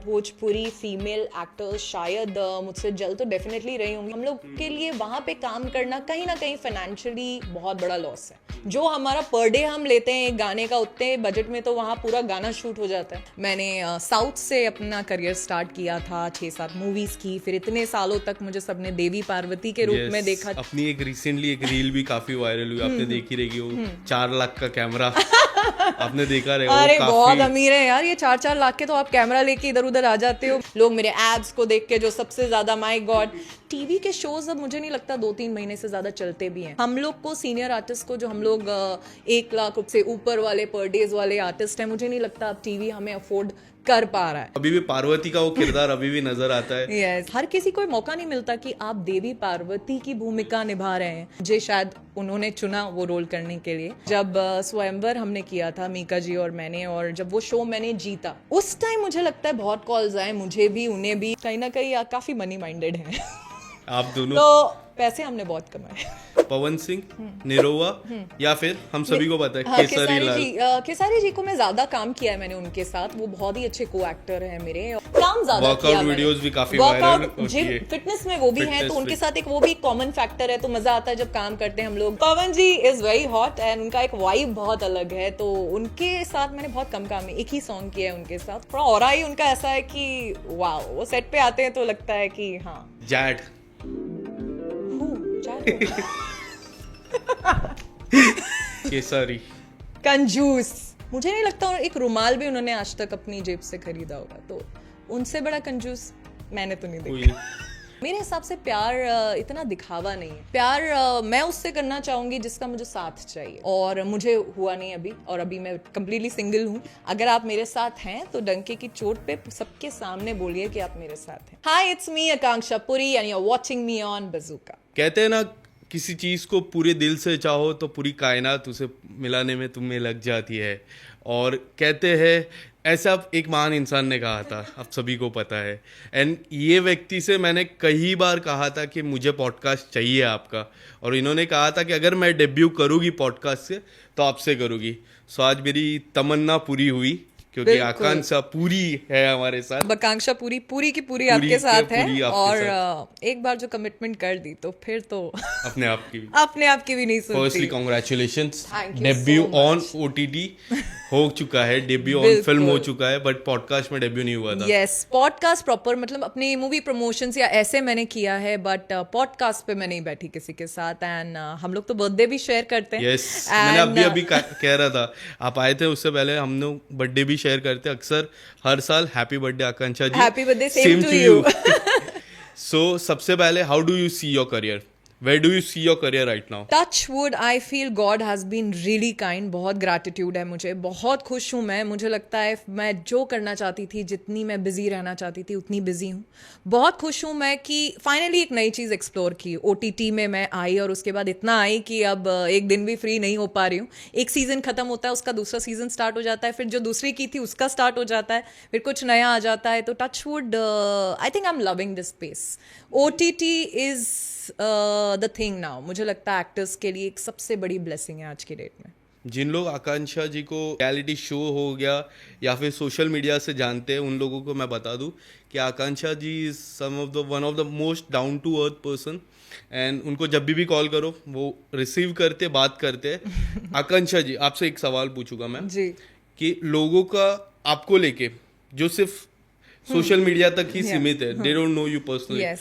Bhojpuri female actors शायद मुझसे जल तो डेफिनेटली रही होंगी। हम लोग के लिए वहाँ पे काम करना कहीं ना कहीं फाइनेंशियली बहुत बड़ा लॉस है। जो हमारा पर डे हम लेते हैं एक गाने का, उतने बजट में तो वहाँ पूरा गाना शूट हो जाता है। मैंने साउथ से अपना करियर स्टार्ट किया था, 6-7 मूवीज की, फिर इतने सालों तक मुझे सबने देवी पार्वती के रूप में देखा। अपनी एक रिसेंटली एक रील भी काफी वायरल हुई, आपने देखी रहेगी वो 4 लाख का कैमरा आपने देखा रहेगा। अरे बहुत अमीर है यार ये, 4-4 लाख के तो आप कैमरा लेके इधर उधर आ जाते हो। लोग मेरे एब्स को देख के जो सबसे ज्यादा, माय गॉड, टीवी के शोज अब मुझे नहीं लगता 2-3 महीने से ज्यादा चलते भी हैं। हम लोग को सीनियर आर्टिस्ट को, जो हम लोग 1 लाख से ऊपर वाले पर डेज वाले आर्टिस्ट हैं, मुझे नहीं लगता अब टीवी हमें अफोर्ड कर पा रहा है। अभी भी पार्वती का वो किरदार अभी भी नजर आता है। यस, हर किसी को मौका नहीं मिलता कि आप देवी पार्वती की भूमिका निभा रहे हैं। मुझे शायद उन्होंने चुना वो रोल करने के लिए। जब स्वयंवर हमने किया था मीका जी और मैंने, और जब वो शो मैंने जीता, उस टाइम मुझे लगता है बहुत कॉल्स आए मुझे भी, उन्हें भी, कहीं ना कहीं काफी मनी माइंडेड है आप दोनों तो पैसे हमने बहुत कमाए। पवन सिंह, निरोवा, या फिर हम सभी को पता है केसरी लाल। केसरी जी को मैं ज्यादा काम किया है मैंने उनके साथ, वो बहुत ही अच्छे को एक्टर है मेरे, काम ज्यादा किया। वर्कआउट वीडियोस भी काफी वायरल होती है, फिटनेस में वो भी हैं, तो उनके साथ एक वो भी कॉमन फैक्टर है, तो मजा आता है जब काम करते हैं हम लोग। पवन जी इज वेरी हॉट एंड उनका एक वाइब बहुत अलग है, तो उनके साथ मैंने बहुत कम काम है, एक ही सॉन्ग किया है उनके साथ। थोड़ा ऑरा ही उनका ऐसा है कि वाओ, वो सेट पे आते हैं तो लगता है कि हाँ जैड केसरी कंजूस। मुझे नहीं लगता एक रुमाल भी उन्होंने आज तक अपनी जेब से खरीदा होगा, तो उनसे बड़ा कंजूस मैंने तो नहीं देखा। मेरे हिसाब से प्यार इतना दिखावा नहीं है। प्यार मैं उससे करना चाहूंगी जिसका मुझे साथ चाहिए, और मुझे हुआ नहीं अभी, और अभी मैं कंप्लीटली सिंगल हूँ। अगर आप मेरे साथ हैं तो डंके की चोट पे सबके सामने बोलिए कि आप मेरे साथ हैं। Hi, it's me Akanksha Puri and you are watching me on Bazooka. कहते हैं ना, किसी चीज को पूरे दिल से चाहो तो पूरी कायनात उसे मिलाने में तुम्हें लग जाती है। और कहते हैं, ऐसा एक महान इंसान ने कहा था, आप सभी को पता है। एंड ये व्यक्ति से मैंने कई बार कहा था कि मुझे पॉडकास्ट चाहिए आपका, और इन्होंने कहा था कि अगर मैं डेब्यू करूँगी पॉडकास्ट से तो आपसे करूँगी। सो आज मेरी तमन्ना पूरी हुई, क्योंकि आकांक्षा पूरी है हमारे साथ। आकांक्षा पूरी की पूरी आपके साथ है, और एक बार जो कमिटमेंट कर दी तो फिर तो अपने आप की भी नहीं सुनती। Firstly congratulations, debut on OTT हो चुका है, डेब्यू ऑन फिल्म हो चुका है, बट पॉडकास्ट में डेब्यू नहीं हुआ था। यस, पॉडकास्ट प्रॉपर, मतलब अपनी मूवी प्रमोशंस या ऐसे मैंने किया है, बट पॉडकास्ट पे मैं नहीं बैठी किसी के साथ। एंड हम लोग तो बर्थडे भी शेयर करते हैं। यस, मैंने अभी कह रहा था, आप आए थे उससे पहले हम लोग बर्थडे भी शेयर करते हैं अक्सर, हर साल। Happy birthday Akanksha ji. Happy birthday, same to you. So सबसे पहले, how do you see your career? Where do you see your career right now? Touch wood, I feel God has been really kind. बहुत gratitude है मुझे, बहुत खुश हूँ मैं। मुझे लगता है मैं जो करना चाहती थी, जितनी मैं बिजी रहना चाहती थी, उतनी बिजी हूँ। बहुत खुश हूँ मैं कि फाइनली एक नई चीज़ एक्सप्लोर की। OTT में मैं आई, और उसके बाद इतना आई कि अब एक दिन भी फ्री नहीं हो पा रही हूँ। एक सीज़न ख़त्म होता है, उसका दूसरा सीज़न स्टार्ट हो जाता है, फिर जो दूसरी की थी उसका स्टार्ट हो जाता है, फिर कुछ नया आ जाता है। तो touch wood, I think I am loving this space. OTT is the thing now. मुझे लगता है एक्टर्स के लिए एक सबसे बड़ी ब्लेसिंग है आज की डेट में। जिन लोग आकांक्षा जी को रियलिटी शो हो गया या फिर सोशल मीडिया से जानते हैं, उन लोगों को मैं बता दूं कि Akanksha ji is one of the most down to earth person. And उनको जब भी कॉल करो वो रिसीव करते, बात करते हैं। आकांक्षा जी, आपसे एक सवाल पूछूंगा मैं जी, कि लोगों का आपको लेके जो सिर्फ सोशल मीडिया तक ही सीमित है, they don't know you personally,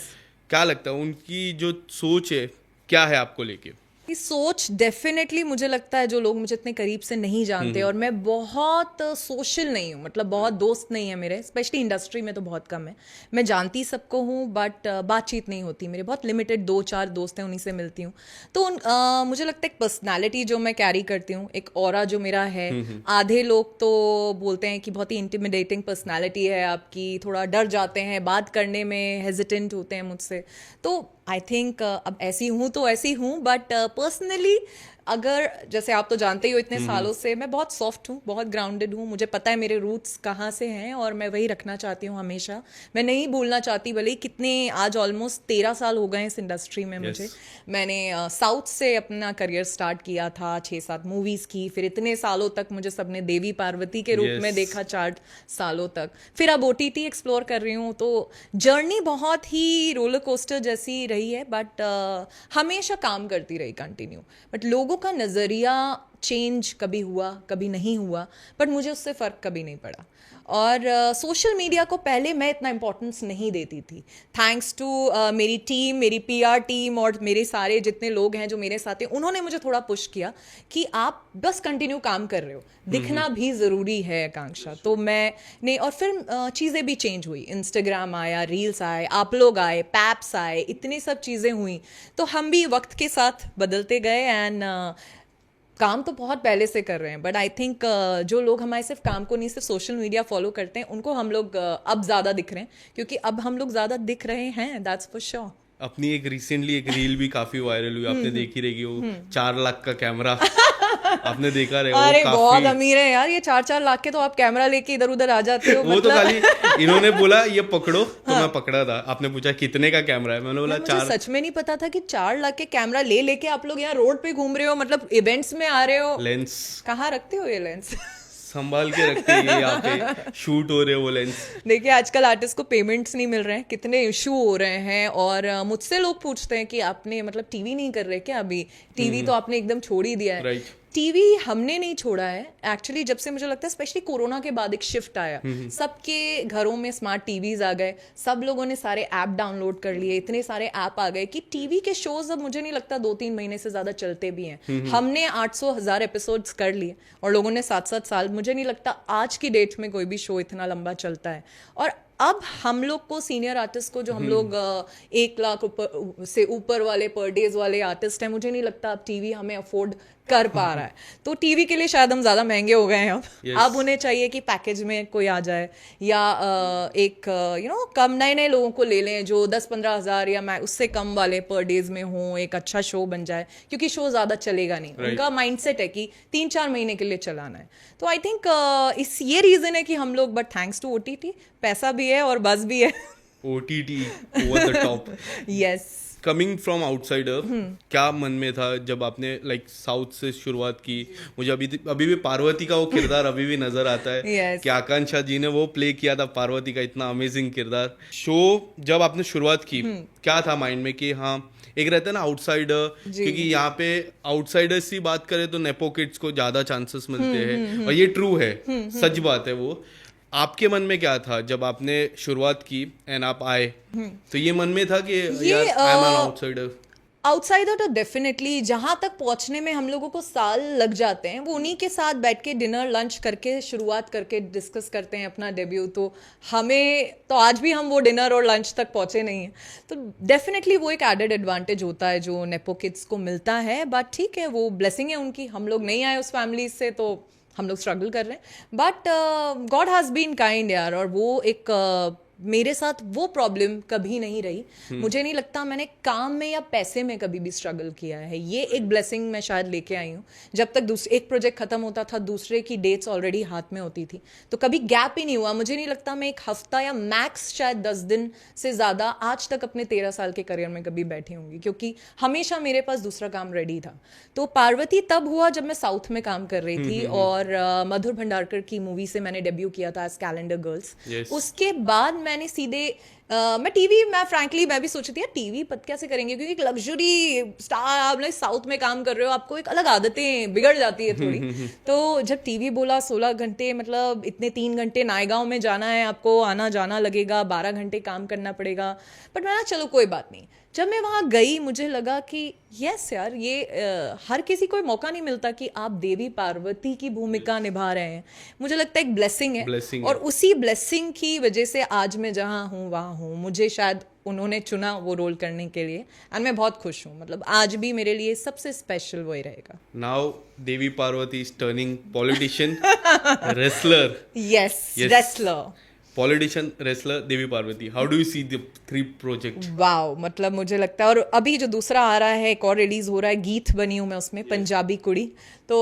क्या लगता है उनकी जो सोच है क्या है आपको लेके? सोच डेफिनेटली मुझे लगता है जो लोग मुझे इतने करीब से नहीं जानते, और मैं बहुत सोशल नहीं हूँ, मतलब बहुत दोस्त नहीं है मेरे, स्पेशली इंडस्ट्री में तो बहुत कम है। मैं जानती सबको हूँ, बट बातचीत नहीं होती मेरे, बहुत लिमिटेड 2-4 दोस्त हैं, उन्हीं से मिलती हूँ। तो मुझे लगता है एक पर्सनैलिटी जो मैं कैरी करती हूँ, एक ऑरा जो मेरा है। आधे लोग तो बोलते हैं कि बहुत ही इंटिमिडेटिंग पर्सनैलिटी है आपकी, थोड़ा डर जाते हैं बात करने में, हेजिटेंट होते हैं मुझसे। तो आई थिंक अब ऐसी हूँ तो ऐसी हूँ, बट पर्सनली अगर जैसे आप तो जानते ही हो इतने सालों से मैं बहुत सॉफ्ट हूँ, बहुत ग्राउंडेड हूँ, मुझे पता है मेरे रूट्स कहाँ से हैं और मैं वही रखना चाहती हूँ हमेशा। मैं नहीं भूलना चाहती, भले ही कितने आज ऑलमोस्ट 13 साल हो गए हैं इस इंडस्ट्री में मुझे। मैंने साउथ से अपना करियर स्टार्ट किया था, 6-7 मूवीज़ की, फिर इतने सालों तक मुझे सबने देवी पार्वती के रूप में देखा 4 सालों तक, फिर अब OTT एक्सप्लोर कर रही हूँ। तो जर्नी बहुत ही रोलर कोस्टर जैसी रही है, बट हमेशा काम करती रही कंटिन्यू। बट लोगों का नज़रिया चेंज कभी हुआ कभी नहीं हुआ, बट मुझे उससे फ़र्क कभी नहीं पड़ा। और सोशल मीडिया को पहले मैं इतना इम्पोर्टेंस नहीं देती थी। थैंक्स टू मेरी टीम, मेरी PR टीम और मेरे सारे जितने लोग हैं जो मेरे साथ हैं, उन्होंने मुझे थोड़ा पुश किया कि आप बस कंटिन्यू काम कर रहे हो, दिखना भी ज़रूरी है आकांक्षा। तो मैं नहीं, और फिर चीज़ें भी चेंज हुई, इंस्टाग्राम आया, रील्स आए, आप लोग आए, पैप्स आए, इतनी सब चीज़ें हुई, तो हम भी वक्त के साथ बदलते गए। एंड काम तो बहुत पहले से कर रहे हैं, बट आई थिंक जो लोग हमारे सिर्फ काम को नहीं, सिर्फ सोशल मीडिया फॉलो करते हैं, उनको हम लोग अब ज़्यादा दिख रहे हैं, क्योंकि अब हम लोग ज़्यादा दिख रहे हैं, दैट्स फॉर श्योर। अपनी एक रिसेंटली एक रील भी काफी वायरल हुई, आपने देखी रहेगी, वो 4 लाख का कैमरा आपने देखा रहेगा। अरे वो काफी बहुत अमीर है यार ये, 4-4 लाख के तो आप कैमरा लेके इधर उधर आ जाते हो। वो तो खाली इन्होंने बोला ये पकड़ो, तो मैं पकड़ा था। आपने पूछा कितने का कैमरा है, मैंने बोला मुझे 4। सच में नहीं पता था कि 4 लाख के कैमरा ले लेके आप लोग यहाँ रोड पे घूम रहे हो, मतलब इवेंट्स में आ रहे हो। लेंस कहाँ रखते हो ये लेंस? संभाल के रखते हैं, यहाँ पे शूट हो रहे हो वो लेंस। देखिए आजकल आर्टिस्ट को पेमेंट्स नहीं मिल रहे हैं, कितने इशू हो रहे हैं, और मुझसे लोग पूछते हैं कि आपने मतलब टीवी नहीं कर रहे क्या अभी? टीवी तो आपने एकदम छोड़ ही दिया है। राइट। टीवी हमने नहीं छोड़ा है एक्चुअली, जब से मुझे लगता है स्पेशली कोरोना के बाद एक शिफ्ट आया, सबके घरों में स्मार्ट टीवीज आ गए, सब लोगों ने सारे ऐप डाउनलोड कर लिए, इतने सारे ऐप आ गए कि टीवी के शोज अब मुझे नहीं लगता 2-3 महीने से ज्यादा चलते भी हैं। हमने 800,000 एपिसोड्स कर लिए और लोगों ने 7-7 साल, मुझे नहीं लगता आज की डेट में कोई भी शो इतना लंबा चलता है। और अब हम लोग को सीनियर आर्टिस्ट को, जो हम लोग 1 लाख से ऊपर वाले पर डेज वाले आर्टिस्ट हैं, मुझे नहीं लगता अब टीवी हमें अफोर्ड कर पा रहा है। तो टीवी के लिए शायद हम ज़्यादा महंगे हो गए हैं अब। अब उन्हें चाहिए कि पैकेज में कोई आ जाए, या एक कम नए लोगों को ले लें जो 10-15 हज़ार या मैं उससे कम वाले पर डेज में हों, एक अच्छा शो बन जाए, क्योंकि शो ज़्यादा चलेगा नहीं। उनका माइंडसेट है कि 3-4 महीने के लिए चलाना है। तो आई थिंक इस ये रीज़न है कि हम लोग, बट थैंक्स टू OTT पैसा भी है और बज़ भी है। OTT over the top. Yes. Coming from outsider, क्या मन में था जब आपने लाइक साउथ से शुरुआत की? मुझे अभी भी पार्वती का वो किरदार अभी भी नजर आता है Yes. कि आकांक्षा जी ने वो प्ले किया था पार्वती का, इतना अमेजिंग किरदार। शो जब आपने शुरुआत की, क्या था माइंड में कि हाँ, एक रहता है ना आउटसाइडर, क्योंकि यहाँ पे आउटसाइडर्स की बात करें तो नेपो किड्स को ज्यादा चांसेस मिलते हैं, और ये ट्रू है, सच बात है वो। आपके मन में क्या था जब आपने शुरुआत की एंड आप आए? तो ये मन में था कि यार I am an outsider? Outsider तो डेफिनेटली, जहाँ तक पहुँचने में हम लोगों को साल लग जाते हैं, वो उन्हीं के साथ बैठ के डिनर लंच करके शुरुआत करके डिस्कस करते हैं अपना डेब्यू। तो हमें तो आज भी हम वो डिनर और लंच तक पहुँचे नहीं हैं। तो डेफिनेटली वो एक एडेड एडवांटेज होता है जो नेपो किड्स को मिलता है, बट ठीक है, वो ब्लेसिंग है उनकी। हम लोग नहीं आए उस फैमिली से, तो हम लोग स्ट्रगल कर रहे हैं, but God has been kind यार। और वो एक मेरे साथ वो प्रॉब्लम कभी नहीं रही। मुझे नहीं लगता मैंने काम में या पैसे में कभी भी स्ट्रगल किया है। ये एक ब्लेसिंग मैं शायद लेके आई हूँ। जब तक एक प्रोजेक्ट खत्म होता था, दूसरे की डेट्स ऑलरेडी हाथ में होती थी, तो कभी गैप ही नहीं हुआ। मुझे नहीं लगता मैं 1 हफ्ता या मैक्स शायद 10 दिन से ज़्यादा आज तक अपने 13 साल के करियर में कभी बैठी होंगी, क्योंकि हमेशा मेरे पास दूसरा काम रेडी था। तो पार्वती तब हुआ जब मैं साउथ में काम कर रही थी, और मधुर भंडारकर की मूवी से मैंने डेब्यू किया था एज कैलेंडर गर्ल्स। उसके बाद मैंने सीधे मैं फ्रैंकली मैं भी सोची थी यार टीवी कैसे करेंगे, क्योंकि एक लग्जरी स्टार, आप लोग साउथ में काम कर रहे हो, आपको एक अलग आदतें बिगड़ जाती है थोड़ी। तो जब टीवी बोला 16 घंटे, मतलब इतने 3 घंटे नायगांव में जाना है आपको, आना जाना लगेगा, 12 घंटे काम करना पड़ेगा। बट मैं चलो कोई बात नहीं। जब मैं वहाँ गई, मुझे लगा कि यस यार, ये हर किसी को मौका नहीं मिलता कि आप देवी पार्वती की भूमिका निभा रहे हैं। मुझे लगता है एक ब्लेसिंग है, और उसी ब्लेसिंग की वजह से आज मैं जहाँ हूँ वहाँ हूँ। मुझे शायद उन्होंने चुना वो रोल करने के लिए, एंड मैं बहुत खुश हूँ। मतलब आज भी मेरे लिए सबसे स्पेशल वही रहेगा। Now Devi Parvati is turning politician, wrestler. Yes, wrestler. Politician, wrestler, Devi Parvati, how do you see the 3 project? Wow, मतलब मुझे लगता है, और अभी जो दूसरा आ रहा है, एक और रिलीज हो रहा है, गीत बनी हूँ मैं उसमें, पंजाबी कुड़ी। तो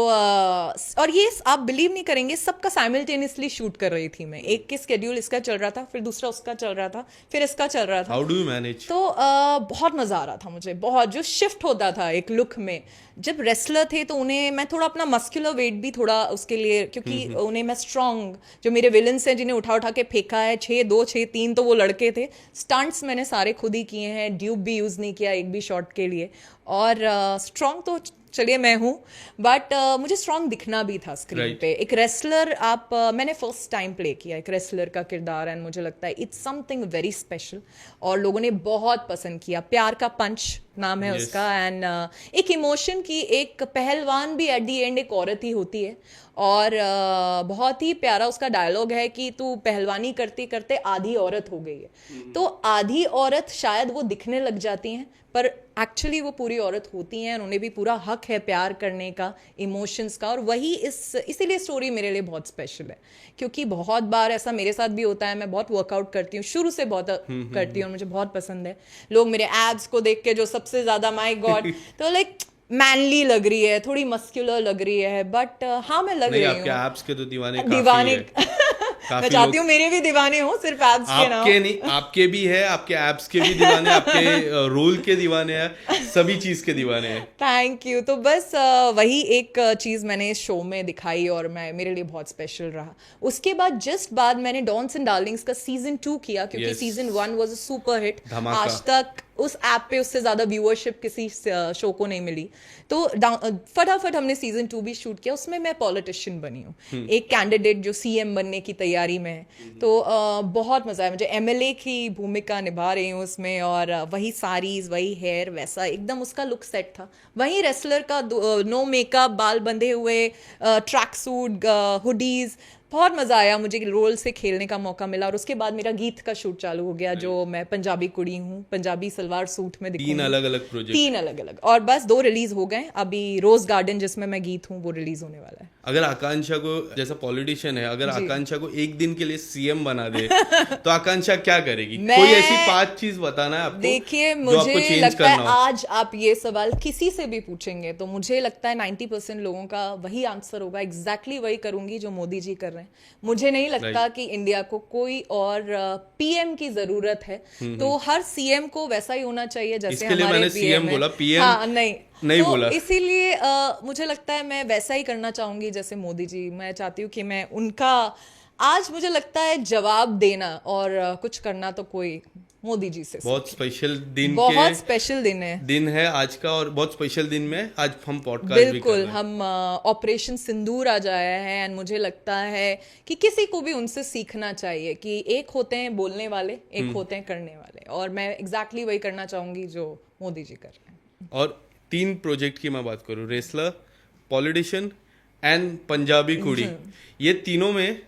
और ये आप बिलीव नहीं करेंगे, सबका साइमल्टेनियसली शूट कर रही थी मैं। एक के स्केड्यूल इसका चल रहा था, फिर दूसरा उसका चल रहा था, फिर इसका चल रहा था। How do you manage? तो बहुत मज़ा आ रहा था मुझे, बहुत जो शिफ्ट होता था एक लुक में। जब रेसलर थे तो उन्हें मैं थोड़ा अपना मस्कुलर वेट भी थोड़ा उसके लिए, क्योंकि उन्हें मैं स्ट्रॉन्ग, जो मेरे विलन्स हैं जिन्हें उठा उठा के फेंका है, 6-2 6-3, तो वो लड़के थे। स्टंट्स मैंने सारे खुद ही किए हैं, ड्यूब भी यूज़ नहीं किया एक भी शॉट के लिए। और स्ट्रॉन्ग तो चलिए मैं हूँ, बट मुझे स्ट्रॉन्ग दिखना भी था स्क्रीन पे। एक रेसलर मैंने फर्स्ट टाइम प्ले किया एक रेसलर का किरदार, एंड मुझे लगता है इट्स समथिंग वेरी स्पेशल, और लोगों ने बहुत पसंद किया। प्यार का पंच नाम है उसका, एंड एक इमोशन की, एक पहलवान भी एट दी एंड एक औरत ही होती है, और बहुत ही प्यारा उसका डायलॉग है कि तू पहलवानी करते करते आधी औरत हो गई है। तो आधी औरत शायद वो दिखने लग जाती हैं, पर एक्चुअली वो पूरी औरत होती हैं, उन्हें भी पूरा हक है प्यार करने का, इमोशंस का। और वही इसीलिए स्टोरी मेरे लिए बहुत स्पेशल है, क्योंकि बहुत बार ऐसा मेरे साथ भी होता है। मैं बहुत वर्कआउट करती हूँ, शुरू से बहुत करती हूँ, और मुझे बहुत पसंद है। लोग मेरे एब्स को देख के जो सबसे ज्यादा, माय गॉड, तो लाइक मैनली लग रही है, थोड़ी मस्कुलर लग रही है, बट हाँ मैं लग रही हूँ। आपके एब्स के तो दीवाने दीवाने काफी मैं चाहती हूँ मेरे भी दीवाने हो, सिर्फ एब्स के ना हो। आपके नहीं, आपके भी है, आपके एब्स के भी दीवाने, आपके रोल के दीवाने हैं, सभी चीज के दीवाने हैं। Thank you. तो बस वही एक चीज़ मैंने इस शो में दिखाई, और मेरे लिए बहुत स्पेशल रहा। उसके बाद जस्ट बाद मैंने डॉन्स एंड डार्लिंग्स का सीजन 2 किया, क्योंकि Yes. Season 1 was a super hit. धमाका। आज तक उस ऐप पे उससे ज्यादा व्यूअरशिप किसी शो को नहीं मिली। तो फटाफट हमने सीजन 2 भी शूट किया। उसमें मैं पॉलिटिशियन बनी हूँ, एक कैंडिडेट जो सीएम बनने की तैयारी में है। तो बहुत मजा आया मुझे, एमएलए की भूमिका निभा रही हूँ उसमें, और वही साड़ीज, वही हेयर, वैसा एकदम उसका लुक सेट था। वही रेसलर का नो मेकअप, बाल बंधे हुए, ट्रैक सूट, हुडीज, बहुत मजा आया मुझे रोल से खेलने का मौका मिला। और उसके बाद मेरा गीत का शूट चालू हो गया, जो मैं पंजाबी कुड़ी हूँ, पंजाबी सलवार सूट में दिखूंगी। 3 अलग-अलग प्रोजेक्ट, 3 अलग-अलग, और बस 2 रिलीज हो गए। अभी रोज गार्डन जिसमें मैं गीत हूँ, वो रिलीज होने वाला है। अगर आकांक्षा को, जैसा पॉलिटिशियन है, अगर आकांक्षा को एक दिन के लिए सीएम बना दे तो आकांक्षा क्या करेगी? कोई ऐसी 5 चीज बताना है आपको। देखिए, जो आपको मुझे चेंज लगता है करना हो। आज आप ये सवाल किसी से भी पूछेंगे तो मुझे लगता है 90% लोगों का वही आंसर होगा। एग्जैक्टली वही करूंगी जो मोदी जी कर रहे हैं। मुझे नहीं लगता कि इंडिया को कोई और पीएम की जरूरत है। तो हर सीएम को वैसा ही होना चाहिए जैसे इसके लिए हमारे मैंने पीएम सीएम है। बोला, पीएम हाँ, नहीं तो बोला। इसीलिए मुझे लगता है मैं वैसा ही करना चाहूंगी जैसे मोदी जी। मैं चाहती हूँ कि मैं उनका, आज मुझे लगता है जवाब देना और कुछ करना तो कोई मोदी जी से बहुत स्पेशल दिन, बहुत स्पेशल दिन है आज का, और बहुत स्पेशल दिन में आज हम पॉडकास्ट भी कर बिल्कुल। रहे हैं। हम ऑपरेशन सिंदूर आज आया है, एंड मुझे लगता है कि किसी को भी उनसे सीखना चाहिए कि एक होते हैं बोलने वाले, एक होते हैं करने वाले, और मैं एग्जैक्टली वही करना चाहूंगी जो मोदी जी कर रहे हैं। और 3 प्रोजेक्ट की मैं बात करूँ, रेसलर, पॉलिटिशियन एंड पंजाबी कुड़ी, ये तीनों में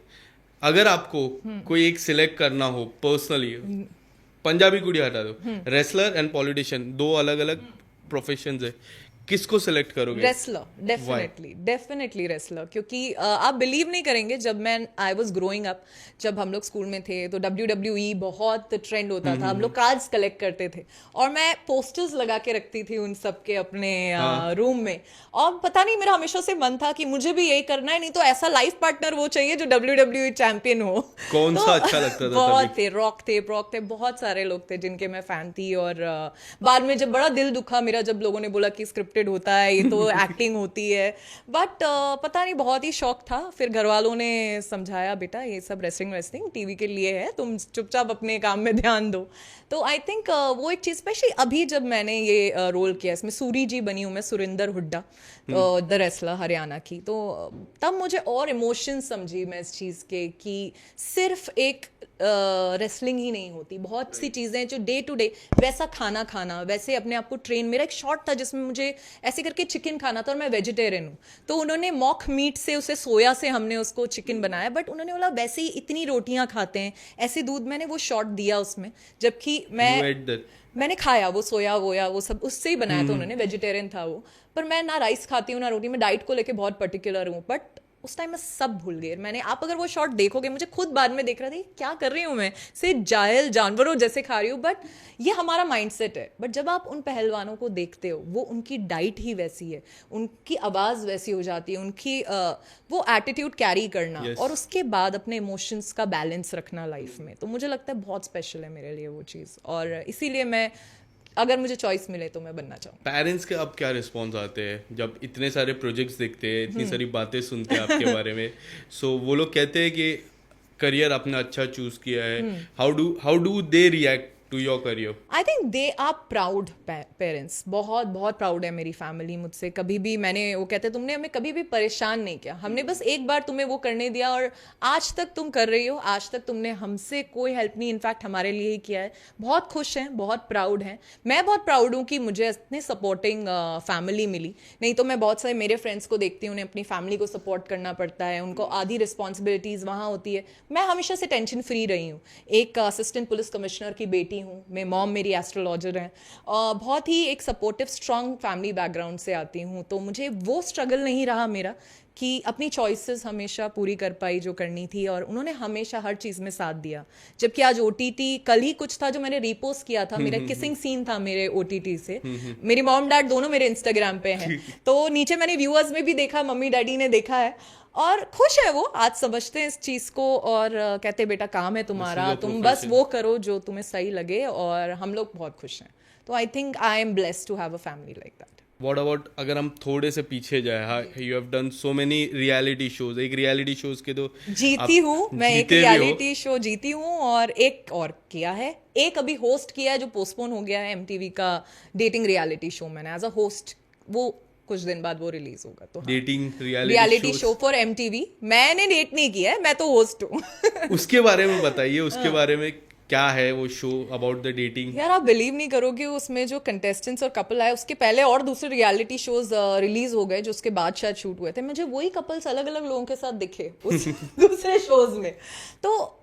अगर आपको कोई एक सिलेक्ट करना हो पर्सनली, पंजाबी कुड़ी हटा दो, रेसलर एंड पॉलिटिशियन, 2 अलग अलग प्रोफेशंस है, किसको सिलेक्ट करोगे? Wrestler, definitely wrestler. क्योंकि आप बिलीव नहीं करेंगे, जब आई वाज ग्रोइंग अप, जब हम लोग स्कूल में थे तो WWE बहुत ट्रेंड होता था। हम लोग कार्ड्स कलेक्ट करते थे, और मैं पोस्टर्स लगा के रखती थी उन सब के अपने रूम में। और पता नहीं, मेरा हमेशा से मन था कि मुझे भी यही करना है, नहीं तो ऐसा लाइफ पार्टनर वो चाहिए जो WWE चैंपियन हो। कौन सा अच्छा लगता था? बहुत थे, रॉक थे, बहुत सारे लोग थे जिनके मैं फैन थी। और बाद में जब बड़ा दिल दुखा मेरा, जब लोगों ने बोला कि स्क्रिप्टेड होता है, ये तो एक्टिंग होती है, बट पता नहीं, बहुत ही शौक था। फिर घर वालों ने समझाया, बेटा ये सब रेसलिंग टीवी के लिए है, तुम चुपचाप अपने काम में ध्यान दो। तो आई थिंक वो एक चीज़, स्पेशली अभी जब मैंने ये रोल किया, इसमें सूरी जी बनी हूँ मैं, सुरिंदर हुड्डा, द रेसलर हरियाणा की। तो तब मुझे और इमोशन समझी मैं इस चीज़ के, कि सिर्फ एक रेसलिंग ही नहीं होती, बहुत सी चीज़ें जो डे टू डे, वैसा खाना, वैसे अपने आप को ट्रेन। मेरा एक शॉट था जिसमें मुझे ऐसे करके चिकन खाना था, और मैं वेजिटेरियन हूँ, तो उन्होंने मॉक मीट से, उसे सोया से हमने उसको चिकन बनाया, बट उन्होंने बोला वैसे ही इतनी रोटियां खाते हैं, ऐसे दूध। मैंने वो शॉट दिया उसमें, जबकि मैंने खाया वो सोया वो सब उससे ही बनाया था उन्होंने, वेजिटेरियन था वो। पर मैं ना राइस खाती हूँ ना रोटी, मैं डाइट को लेके बहुत पर्टिकुलर हूँ, बट उस टाइम मैं सब भूल गई। मैंने, आप अगर वो शॉट देखोगे, मुझे खुद बाद में देख रहा था क्या कर रही हूँ मैं, से जायल जानवरों जैसे खा रही हूँ, बट ये हमारा माइंडसेट है। बट जब आप उन पहलवानों को देखते हो, वो उनकी डाइट ही वैसी है, उनकी आवाज़ वैसी हो जाती है, उनकी वो एटीट्यूड कैरी करना, Yes. और उसके बाद अपने इमोशंस का बैलेंस रखना लाइफ में, तो मुझे लगता है बहुत स्पेशल है मेरे लिए वो चीज़। और इसीलिए मैं, अगर मुझे चॉइस मिले तो मैं बनना चाहूँगी। पेरेंट्स के अब क्या रिस्पॉन्स आते हैं जब इतने सारे प्रोजेक्ट्स देखते हैं, इतनी सारी बातें सुनते हैं आपके बारे में? सो वो लोग कहते हैं कि करियर आपने अच्छा चूज किया है, how do they react to your career? I think they are proud parents, बहुत बहुत प्राउड है मेरी फैमिली मुझसे। कभी भी मैंने, वो कहते तुमने हमें कभी भी परेशान नहीं किया, हमने बस एक बार तुम्हें वो करने दिया और आज तक तुम कर रही हो, आज तक तुमने हमसे कोई हेल्प नहीं, इनफैक्ट हमारे लिए ही किया है। बहुत खुश हैं, बहुत प्राउड हैं। मैं बहुत प्राउड हूँ कि मुझे इतने सपोर्टिंग फैमिली मिली। नहीं तो मैं बहुत सारे मेरे फ्रेंड्स को देखती हूँ, उन्हें अपनी फैमिली को सपोर्ट करना पड़ता है, उनको आधी रिस्पॉन्सिबिलिटीज़ वहाँ होती है। मैं हमेशा से टेंशन फ्री रही हूँ। एक असिस्टेंट पुलिस कमिश्नर की बेटी हूँ मैं, मॉम मेरी एस्ट्रोलॉजर हैं, बहुत ही एक सपोर्टिव स्ट्रॉन्ग फैमिली बैकग्राउंड से आती हूँ, तो मुझे वो स्ट्रगल नहीं रहा मेरा कि अपनी चॉइसेस हमेशा पूरी कर पाई जो करनी थी, और उन्होंने हमेशा हर चीज़ में साथ दिया। जबकि आज OTT, कल ही कुछ था जो मैंने रीपोस्ट किया था, मेरा किसिंग सीन था मेरे OTT से, मेरी मॉम डैड दोनों मेरे इंस्टाग्राम पे हैं, तो नीचे मैंने व्यूअर्स में भी देखा, मम्मी डैडी ने देखा है और खुश है वो, आज समझते हैं इस चीज़ को, और कहते बेटा काम है तुम्हारा, तुम बस वो करो जो तुम्हें सही लगे, और हम लोग बहुत खुश हैं। तो I think I am blessed to have a family like that. What about अगर हम थोड़े से पीछे जाए, you have done so many reality shows, एक रियलिटी शोज के तो जीती हूँ मैं, एक रियलिटी शो जीती हूँ, और एक और किया है, एक अभी होस्ट किया है जो पोस्टपोन हो गया है, MTV का डेटिंग रियलिटी शो मैंने एज अ होस्ट, वो कुछ दिन बाद वो रिलीज होगा। तो dating reality show for MTV, मैंने डेट नहीं किया है, मैं तो होस्ट हूँ। उसके बारे में बताइए, उसके बारे में क्या है वो शो अबाउट द डेटिंग? यार आप बिलीव नहीं करोगे, उसमें जो कंटेस्टेंट्स और कपल आए, उसके पहले और दूसरे रियलिटी शोज रिलीज हो गए जो उसके बाद शायद शूट हुए थे, मुझे वही कपल्स अलग अलग लोगों के साथ दिखे उस दूसरे शोज में। तो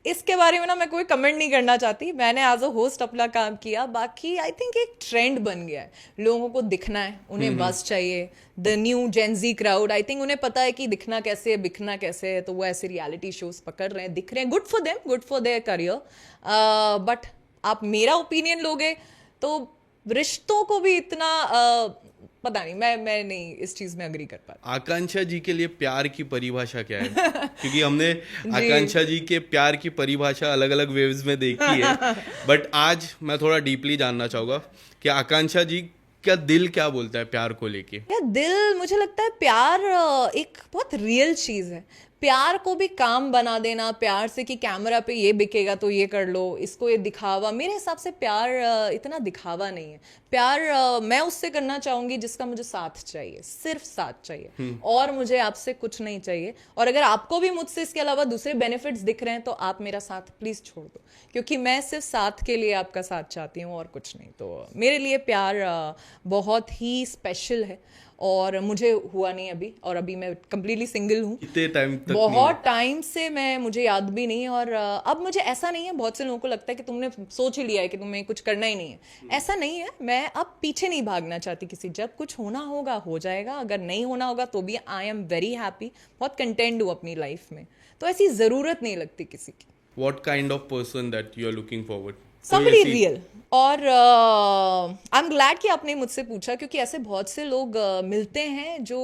इसके बारे में ना मैं कोई कमेंट नहीं करना चाहती, मैंने एज अ होस्ट अपना काम किया। बाकी आई थिंक एक ट्रेंड बन गया है, लोगों को दिखना है, उन्हें बस चाहिए। The new Gen Z crowd, I think उन्हें पता है कि दिखना कैसे है, बिकना कैसे है, तो वो ऐसे रियलिटी शोज पकड़ रहे हैं, दिख रहे हैं। Good for them, good for their career. But आप मेरा ओपिनियन लोगे तो रिश्तों को भी इतना पता नहीं, मैं नहीं इस चीज में अग्री कर पाती। आकांक्षा जी के लिए प्यार की परिभाषा क्या है? क्योंकि हमने आकांक्षा जी के प्यार की परिभाषा अलग अलग वेव्स में देखी है, बट आज मैं थोड़ा डीपली जानना चाहूंगा कि आकांक्षा जी क्या दिल क्या बोलता है प्यार को लेके? यार दिल, मुझे लगता है प्यार एक बहुत रियल चीज है। प्यार को भी काम बना देना प्यार से कि कैमरा पे ये बिकेगा तो ये कर लो, इसको ये दिखावा, मेरे हिसाब से प्यार इतना दिखावा नहीं है। प्यार मैं उससे करना चाहूंगी जिसका मुझे साथ चाहिए, सिर्फ साथ चाहिए, और मुझे आपसे कुछ नहीं चाहिए। और अगर आपको भी मुझसे इसके अलावा दूसरे बेनिफिट्स दिख रहे हैं तो आप मेरा साथ प्लीज छोड़ दो, क्योंकि मैं सिर्फ साथ के लिए आपका साथ चाहती हूँ और कुछ नहीं। तो मेरे लिए प्यार बहुत ही स्पेशल है, और मुझे हुआ नहीं अभी, और अभी मैं कंप्लीटली सिंगल हूँ। कितने टाइम तक? बहुत टाइम से, मैं, मुझे याद भी नहीं। और अब मुझे ऐसा नहीं है, बहुत से लोगों को लगता है कि तुमने सोच ही लिया है कि तुम्हें कुछ करना ही नहीं है, ऐसा नहीं है। मैं अब पीछे नहीं भागना चाहती किसी, जब कुछ होना होगा हो जाएगा, अगर नहीं होना होगा तो भी आई एम वेरी हैप्पी, बहुत कंटेंट हूँ अपनी लाइफ में, तो ऐसी ज़रूरत नहीं लगती किसी की। What kind of person that you are looking forward? Somebody real। और आई एम ग्लैड कि आपने मुझसे पूछा, क्योंकि ऐसे बहुत से लोग मिलते हैं जो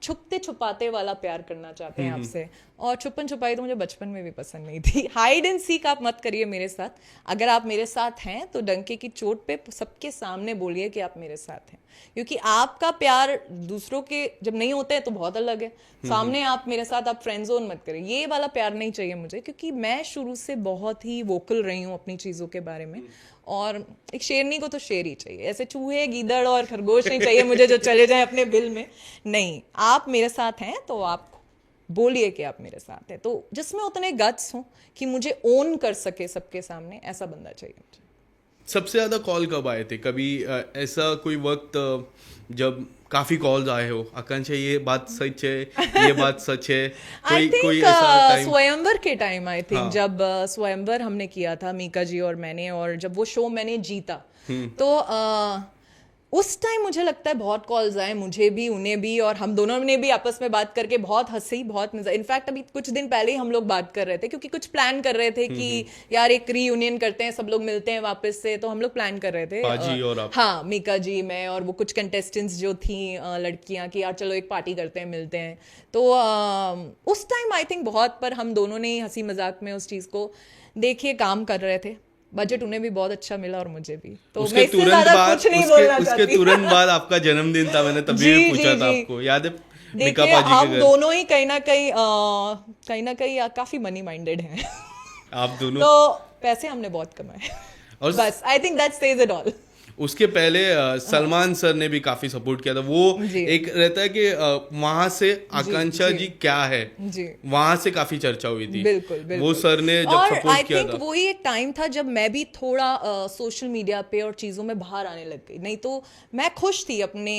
छुपते छुपाते वाला प्यार करना चाहते हैं आपसे, और छुपन छुपाई तो मुझे बचपन में भी पसंद नहीं थी। हाइड एंड सीक आप मत करिए मेरे साथ, अगर आप मेरे साथ हैं तो डंके की चोट पे सबके सामने बोलिए कि आप मेरे साथ हैं, क्योंकि आपका प्यार दूसरों के जब नहीं होते हैं तो बहुत अलग है। सामने आप मेरे साथ, आप फ्रेंड जोन मत करिए, ये वाला प्यार नहीं चाहिए मुझे, क्योंकि मैं शुरू से बहुत ही वोकल रही हूँ अपनी चीज़ों के बारे में। और एक शेरनी को तो शेर ही चाहिए, ऐसे चूहे गीदड़ और खरगोश नहीं चाहिए मुझे जो चले जाए अपने बिल में। नहीं, आप मेरे साथ हैं तो आप बोलिए कि आप मेरे साथ हैं, तो जिसमें उतने गट्स हों कि मुझे ओन कर सके सबके सामने, ऐसा बंदा चाहिए मुझे। सबसे ज्यादा कॉल कब आए थे? कभी ऐसा कोई वक्त जब काफी कॉल्स आए हो, आकांक्षा ये बात सच है, ये बात सच है, कोई ऐसा टाइम? स्वयंवर के टाइम आई थिंक, जब स्वयंवर हमने किया था मीका जी और मैंने, और जब वो शो मैंने जीता तो उस टाइम मुझे लगता है बहुत कॉल्स आए, मुझे भी उन्हें भी, और हम दोनों ने भी आपस में बात करके बहुत हंसी, बहुत मजा। इनफैक्ट अभी कुछ दिन पहले ही हम लोग बात कर रहे थे, क्योंकि कुछ प्लान कर रहे थे कि यार एक रीयूनियन करते हैं, सब लोग मिलते हैं वापस से। तो हम लोग प्लान कर रहे थे, पाजी और आप। हाँ, मीका जी, मैं और वो कुछ कंटेस्टेंट्स जो थी लड़कियां, कि यार चलो एक पार्टी करते हैं, मिलते हैं। तो उस टाइम आई थिंक बहुत, पर हम दोनों ने हंसी मजाक में उस चीज़ को देखिए काम कर रहे थे। बजट उन्हें भी बहुत अच्छा मिला और मुझे भी, तो मैं इससे ज्यादा कुछ नहीं बोलना चाहती। उसके तुरंत बाद आपका जन्मदिन था, मैंने तभी भी पूछा था आपको, याद है? मीका देखिए, पाजी के हम घर दोनों ही कहीं ना कहीं काफी मनी माइंडेड हैं। आप दोनों। तो पैसे हमने बहुत कमाए, और बस I think that says it all. उसके पहले सलमान सर ने भी काफी सपोर्ट किया था। वो जी। एक रहता है कि वहां से आकांक्षा जी क्या है, जी, वहां से काफी चर्चा हुई थी। बिल्कुल बिल्कुल। वो सर ने जब और सपोर्ट आई किया थिंक था, वही एक टाइम था जब मैं भी थोड़ा सोशल मीडिया पे और चीज़ों में बाहर आने लग गई। नहीं तो मैं खुश थी अपने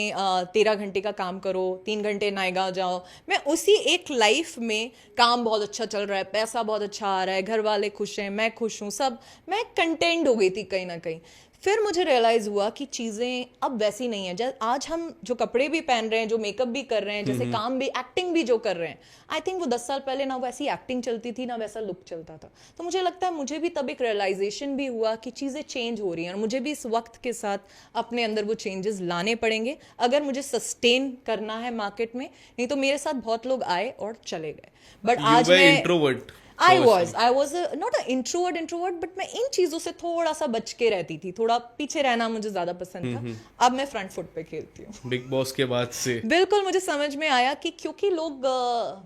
13 घंटे का काम करो, 3 घंटे नायगा जाओ, मैं उसी एक लाइफ में, काम बहुत अच्छा चल रहा है, पैसा बहुत अच्छा आ रहा है, घर वाले खुश हैं, मैं खुश हूँ, सब, मैं कंटेंट हो गई थी कहीं ना कहीं। फिर मुझे रियलाइज़ हुआ कि चीज़ें अब वैसी नहीं है। जैसे आज हम जो कपड़े भी पहन रहे हैं, जो मेकअप भी कर रहे हैं, जैसे काम भी, एक्टिंग भी जो कर रहे हैं, आई थिंक वो 10 साल पहले ना वैसी एक्टिंग चलती थी, ना वैसा लुक चलता था। तो मुझे लगता है मुझे भी तब एक रियलाइजेशन भी हुआ कि चीज़ें चेंज हो रही हैं, और मुझे भी इस वक्त के साथ अपने अंदर वो चेंजेस लाने पड़ेंगे अगर मुझे सस्टेन करना है मार्केट में। नहीं तो मेरे साथ बहुत लोग आए और चले गए। बट आज मैं introvert. I was not a introvert, but मैं इन चीज़ों से थोड़ा सा बच के रहती थी, थोड़ा पीछे रहना मुझे ज़्यादा पसंद था। अब मैं फ्रंट फुट पे खेलती हूँ। बिग बॉस के बाद से बिल्कुल, मुझे समझ में आया कि क्योंकि लोग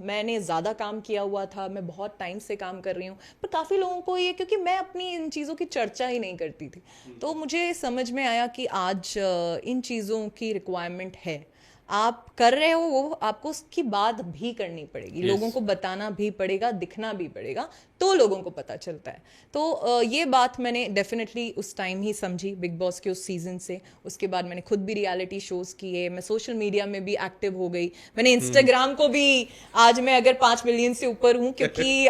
मैंने ज़्यादा काम किया हुआ था, मैं बहुत टाइम से काम कर रही हूँ, पर काफ़ी लोगों को ये, क्योंकि मैं अपनी इन चीज़ों की चर्चा ही नहीं करती थी, तो मुझे समझ में आया कि आज इन चीज़ों की रिक्वायरमेंट है। आप कर रहे हो, वो आपको उसकी बात भी करनी पड़ेगी, लोगों को बताना भी पड़ेगा, दिखना भी पड़ेगा, तो लोगों को पता चलता है। तो ये बात मैंने डेफिनेटली उस टाइम ही समझी, बिग बॉस के उस सीजन से। उसके बाद मैंने खुद भी रियलिटी शोज किए, मैं सोशल मीडिया में भी एक्टिव हो गई, मैंने इंस्टाग्राम को भी, आज मैं अगर 5 मिलियन से ऊपर हूँ, क्योंकि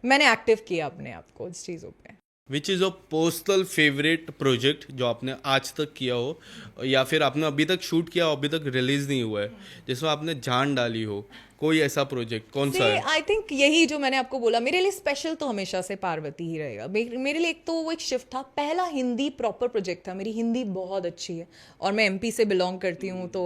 मैंने एक्टिव किया अपने आप को इस चीज़ों पे। Which is a personal favourite project जो आपने आज तक किया हो, या फिर आपने अभी तक शूट किया हो, अभी तक रिलीज नहीं हुआ है, जिसमें आपने जान डाली हो? कोई ऐसा प्रोजेक्ट कौन सा है? आई थिंक यही जो मैंने आपको बोला, मेरे लिए स्पेशल तो हमेशा से पार्वती ही रहेगा। मेरे लिए एक तो वो एक शिफ्ट था, पहला हिंदी प्रॉपर प्रोजेक्ट था। मेरी हिंदी बहुत अच्छी है और मैं एमपी से बिलोंग करती हूँ, तो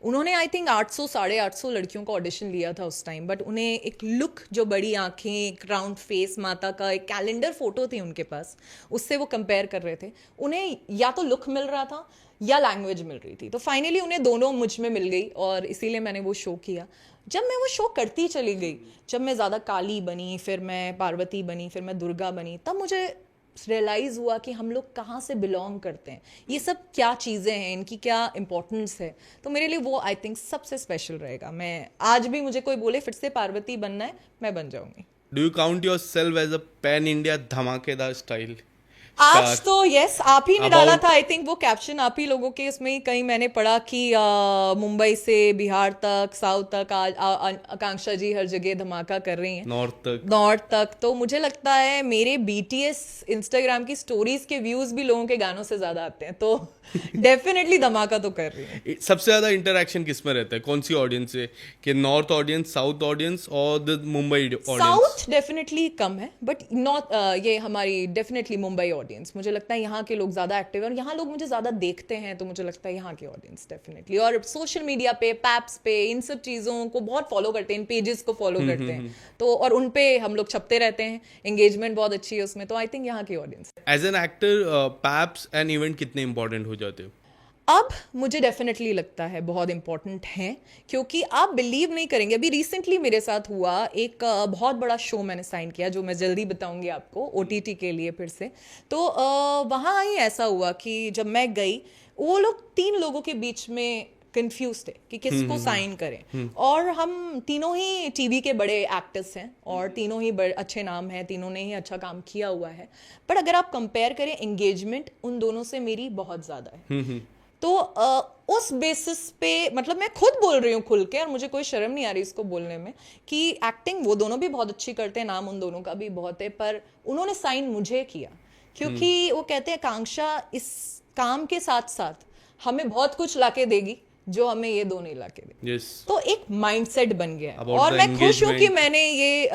उन्होंने आई थिंक 800 850 लड़कियों का ऑडिशन लिया था उस टाइम, बट उन्हें एक लुक, जो बड़ी आंखें, एक राउंड फेस, माता का एक कैलेंडर फोटो थी उनके पास, उससे वो कंपेयर कर रहे थे। उन्हें या तो लुक मिल रहा था या लैंग्वेज मिल रही थी, तो फाइनली उन्हें दोनों मुझ में मिल गई, और इसीलिए मैंने वो शो किया। जब मैं वो शो करती चली गई, जब मैं ज़्यादा काली बनी, फिर मैं पार्वती बनी, फिर मैं दुर्गा बनी, तब मुझे रियलाइज़ हुआ कि हम लोग कहाँ से बिलोंग करते हैं, ये सब क्या चीज़ें हैं, इनकी क्या इंपॉर्टेंस है। तो मेरे लिए वो आई थिंक सबसे स्पेशल रहेगा। मैं आज भी, मुझे कोई बोले फिर से पार्वती बनना है, मैं बन जाऊंगी। Do you count yourself as a pan India धमाकेदार स्टाइल? आज तो यस, आप ही ने डाला था आई थिंक वो कैप्शन, आप ही लोगों के उसमें कहीं मैंने पढ़ा कि मुंबई से बिहार तक, साउथ तक, आज आकांक्षा जी हर जगह धमाका कर रही हैं, नॉर्थ तक। तो मुझे लगता है मेरे बीटीएस इंस्टाग्राम की स्टोरीज के व्यूज भी लोगों के गानों से ज्यादा आते हैं, तो डेफिनेटली धमाका तो कर रही है। सबसे ज्यादा इंटरेक्शन किस में रहता है, कौन सी ऑडियंस से? कि नॉर्थ ऑडियंस, साउथ ऑडियंस और the Mumbai audience? South definitely come है, बट नॉर्थ, ये हमारी डेफिनेटली मुंबई ऑडियंस, मुझे लगता है यहाँ के लोग ज्यादा एक्टिव हैं, और यहाँ लोग मुझे ज्यादा देखते हैं, तो मुझे लगता है यहाँ के ऑडियंस डेफिनेटली। और सोशल मीडिया पे, पैप्स पे, इन सब चीजों को बहुत फॉलो करते हैं, इन पेजेस को फॉलो करते हैं, तो और उन पे हम लोग छपते रहते हैं, एंगेजमेंट बहुत अच्छी है उसमें, तो आई थिंक यहाँ की audience. As an actor paps and event कितने इंपॉर्टेंट हो जाते हो? अब मुझे डेफिनेटली लगता है बहुत इंपॉर्टेंट है, क्योंकि आप बिलीव नहीं करेंगे, अभी रिसेंटली मेरे साथ हुआ एक बहुत बड़ा शो मैंने साइन किया, जो मैं जल्दी बताऊंगी आपको, ओटीटी के लिए फिर से। तो वहाँ ही ऐसा हुआ कि जब मैं गई, वो लोग 3 लोगों के बीच में कंफ्यूज थे कि किसको साइन करें, और हम तीनों ही टीवी के बड़े एक्टर्स हैं, और तीनों ही बड़े अच्छे नाम हैं, तीनों ने ही अच्छा काम किया हुआ है, पर अगर आप कंपेयर करें, एंगेजमेंट उन दोनों से मेरी बहुत ज़्यादा है। तो उस बेसिस पे, मतलब मैं खुद बोल रही हूँ खुल के, और मुझे कोई शर्म नहीं आ रही इसको बोलने में, कि एक्टिंग वो दोनों भी बहुत अच्छी करते हैं, नाम उन दोनों का भी बहुत है, पर उन्होंने साइन मुझे किया, क्योंकि वो कहते हैं आकांक्षा, इस काम के साथ साथ हमें बहुत कुछ लाके देगी जो हमें ये दो नहीं लाके देगी। यस, तो एक माइंडसेट बन गया है About और the मैं खुश हूँ कि engagement. मैंने ये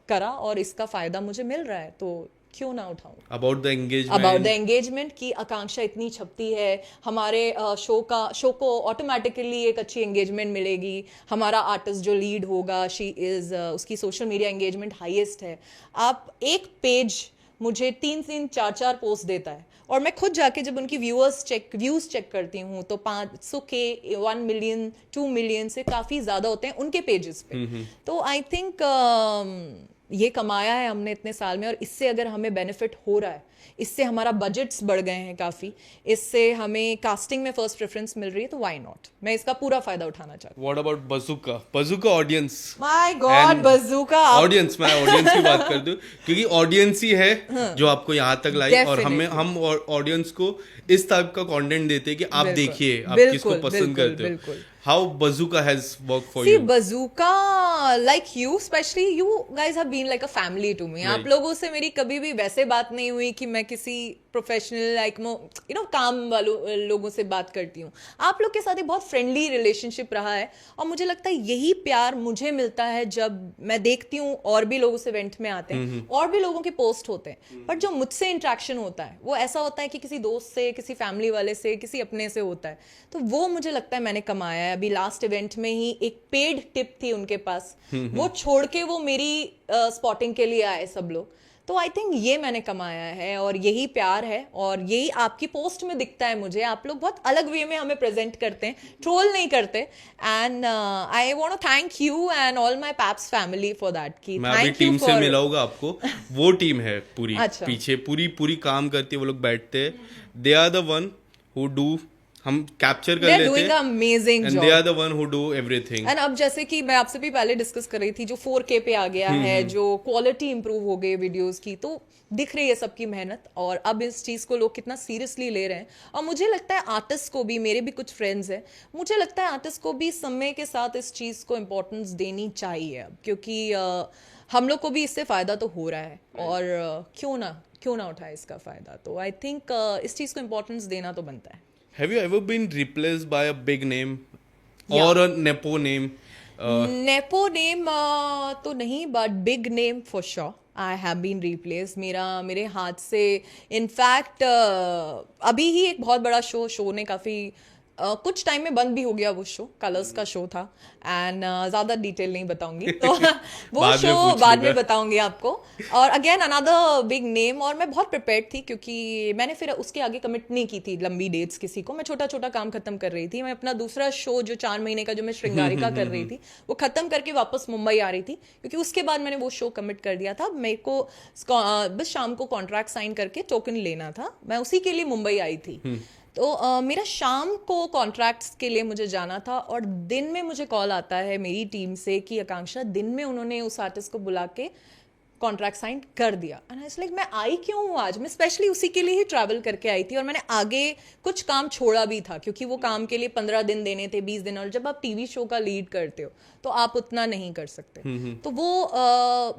करा और इसका फायदा मुझे मिल रहा है, तो क्यों ना उठाऊं। About the engagement, about the engagement की आकांक्षा इतनी छपती है, हमारे शो को ऑटोमेटिकली एक अच्छी एंगेजमेंट मिलेगी। हमारा आर्टिस्ट जो लीड होगा शी इज उसकी सोशल मीडिया एंगेजमेंट हाईएस्ट है। आप एक पेज मुझे 3-4 पोस्ट देता है और मैं खुद जाके जब उनकी व्यूज चेक करती हूँ तो 500 के 1 मिलियन 2 मिलियन से काफ़ी ज़्यादा होते हैं उनके पेजेस पे। तो आई थिंक ये कमाया है हमने इतने साल में और इससे अगर हमें बेनिफिट हो रहा है, इससे हमारा बजट्स बढ़ गए हैं काफ़ी, इससे हमें कास्टिंग में फर्स्ट प्रेफरेंस मिल रही है, तो व्हाई नॉट, मैं इसका पूरा फायदा उठाना चाहती व्हाट अबाउट बज़ुका ऑडियंस? हूँ। माय गॉड, बज़ूका ऑडियंस, मैं ऑडियंस की बात कर दूं क्योंकि ऑडियंस ही है जो आपको यहाँ तक लाई और हम ऑडियंस को इस टाइप का कंटेंट देते हैं कि आप देखिए, आप किसको पसंद करते हो। How Bazooka has worked for you? See, Bazooka, like you, especially you guys have been like a family to me. आप लोगों से मेरी कभी भी वैसे बात नहीं हुई कि मैं किसी प्रोफेशनल लाइक काम वालों लोगों से बात करती हूँ। आप लोग के साथ एक बहुत फ्रेंडली रिलेशनशिप रहा है और मुझे लगता है यही प्यार मुझे मिलता है जब मैं देखती हूँ और भी लोगों से इवेंट में आते हैं और भी लोगों के पोस्ट होते हैं, बट जो मुझसे इंटरेक्शन होता है वो ऐसा होता है कि किसी दोस्त से, किसी फैमिली वाले से, किसी अपने से होता है, तो वो मुझे लगता है मैंने कमाया है। अभी लास्ट इवेंट में ही एक पेड टिप थी उनके पास, वो छोड़ के वो मेरी स्पॉटिंग के लिए आए सब लोग, तो आई थिंक ये मैंने कमाया है और यही प्यार है और यही आपकी पोस्ट में दिखता है मुझे। आप लोग बहुत अलग वे में हमें प्रेजेंट करते हैं, ट्रोल नहीं करते, and I want to thank you and all my paps family for that की मैं अभी टीम से मिलाऊंगा आपको, वो टीम है पूरी अच्छा। पीछे पूरी काम करती है, वो लोग बैठते हैं, they are the one who do, हम कैप्चर कर लेते हैं, amazing and they are the one who do everything. And अब जैसे कि मैं आपसे भी पहले डिस्कस कर रही थी, जो 4K पे आ गया है, जो क्वालिटी इंप्रूव हो गई वीडियोस की, तो दिख रही है सबकी मेहनत और अब इस चीज़ को लोग कितना सीरियसली ले रहे हैं। और मुझे लगता है आर्टिस्ट को भी, मेरे भी कुछ फ्रेंड्स हैं, मुझे लगता है आर्टिस्ट को भी समय के साथ इस चीज़ को इम्पोर्टेंस देनी चाहिए अब, क्योंकि हम लोग को भी इससे फ़ायदा तो हो रहा है और क्यों ना उठाए इसका फ़ायदा। तो आई थिंक इस चीज़ को इम्पोर्टेंस देना तो बनता है। Have you ever been replaced by a big name or a nepo name? Nepo name तो नहीं, but big name for sure I have been replace. मेरे हाथ से इनफैक्ट अभी ही एक बहुत बड़ा शो ने काफ़ी कुछ टाइम में बंद भी हो गया, वो शो कलर्स का शो था, एंड ज़्यादा डिटेल नहीं बताऊंगी, तो वो शो बाद में बताऊंगी आपको। और अगेन अनदर बिग नेम, और मैं बहुत प्रिपेयर्ड थी क्योंकि मैंने फिर उसके आगे कमिट नहीं की थी लंबी डेट्स किसी को, मैं छोटा छोटा काम खत्म कर रही थी। मैं अपना दूसरा शो जो 4 महीने का जो मैं श्रृंगारिका कर रही थी वो खत्म करके वापस मुंबई आ रही थी, क्योंकि उसके बाद मैंने वो शो कमिट कर दिया था। मेरे को बस शाम को कॉन्ट्रैक्ट साइन करके टोकन लेना था, मैं उसी के लिए मुंबई आई थी। तो मेरा शाम को कॉन्ट्रैक्ट्स के लिए मुझे जाना था और दिन में मुझे कॉल आता है मेरी टीम से कि आकांक्षा दिन में उन्होंने उस आर्टिस्ट को बुला के कॉन्ट्रैक्ट साइन कर दिया। एंड आई वाज लाइक मैं आई क्यों हूँ आज, मैं स्पेशली उसी के लिए ही ट्रैवल करके आई थी और मैंने आगे कुछ काम छोड़ा भी था क्योंकि वो काम के लिए 15 दिन देने थे, 20 दिन, और जब आप टीवी शो का लीड करते हो तो आप उतना नहीं कर सकते। तो वो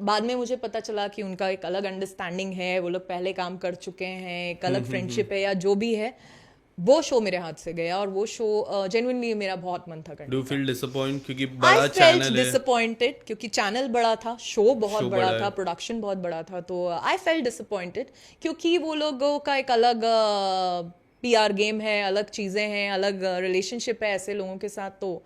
बाद में मुझे पता चला कि उनका एक अलग अंडरस्टैंडिंग है, वो लोग पहले काम कर चुके हैं, एक अलग फ्रेंडशिप है या जो भी है। वो शो मेरे हाथ से गया और वो शो जेन्युइनली मेरा बहुत मन था करने। डू फील डिसअपॉइंट क्योंकि बड़ा चैनल है? डिसअपॉइंटेड क्योंकि चैनल बड़ा था, शो बहुत बड़ा था, प्रोडक्शन बहुत बड़ा था, तो आई फेल्ट डिसअपॉइंटेड क्योंकि वो लोगों का एक अलग PR गेम है, अलग चीज़ें हैं, अलग रिलेशनशिप है ऐसे लोगों के साथ, तो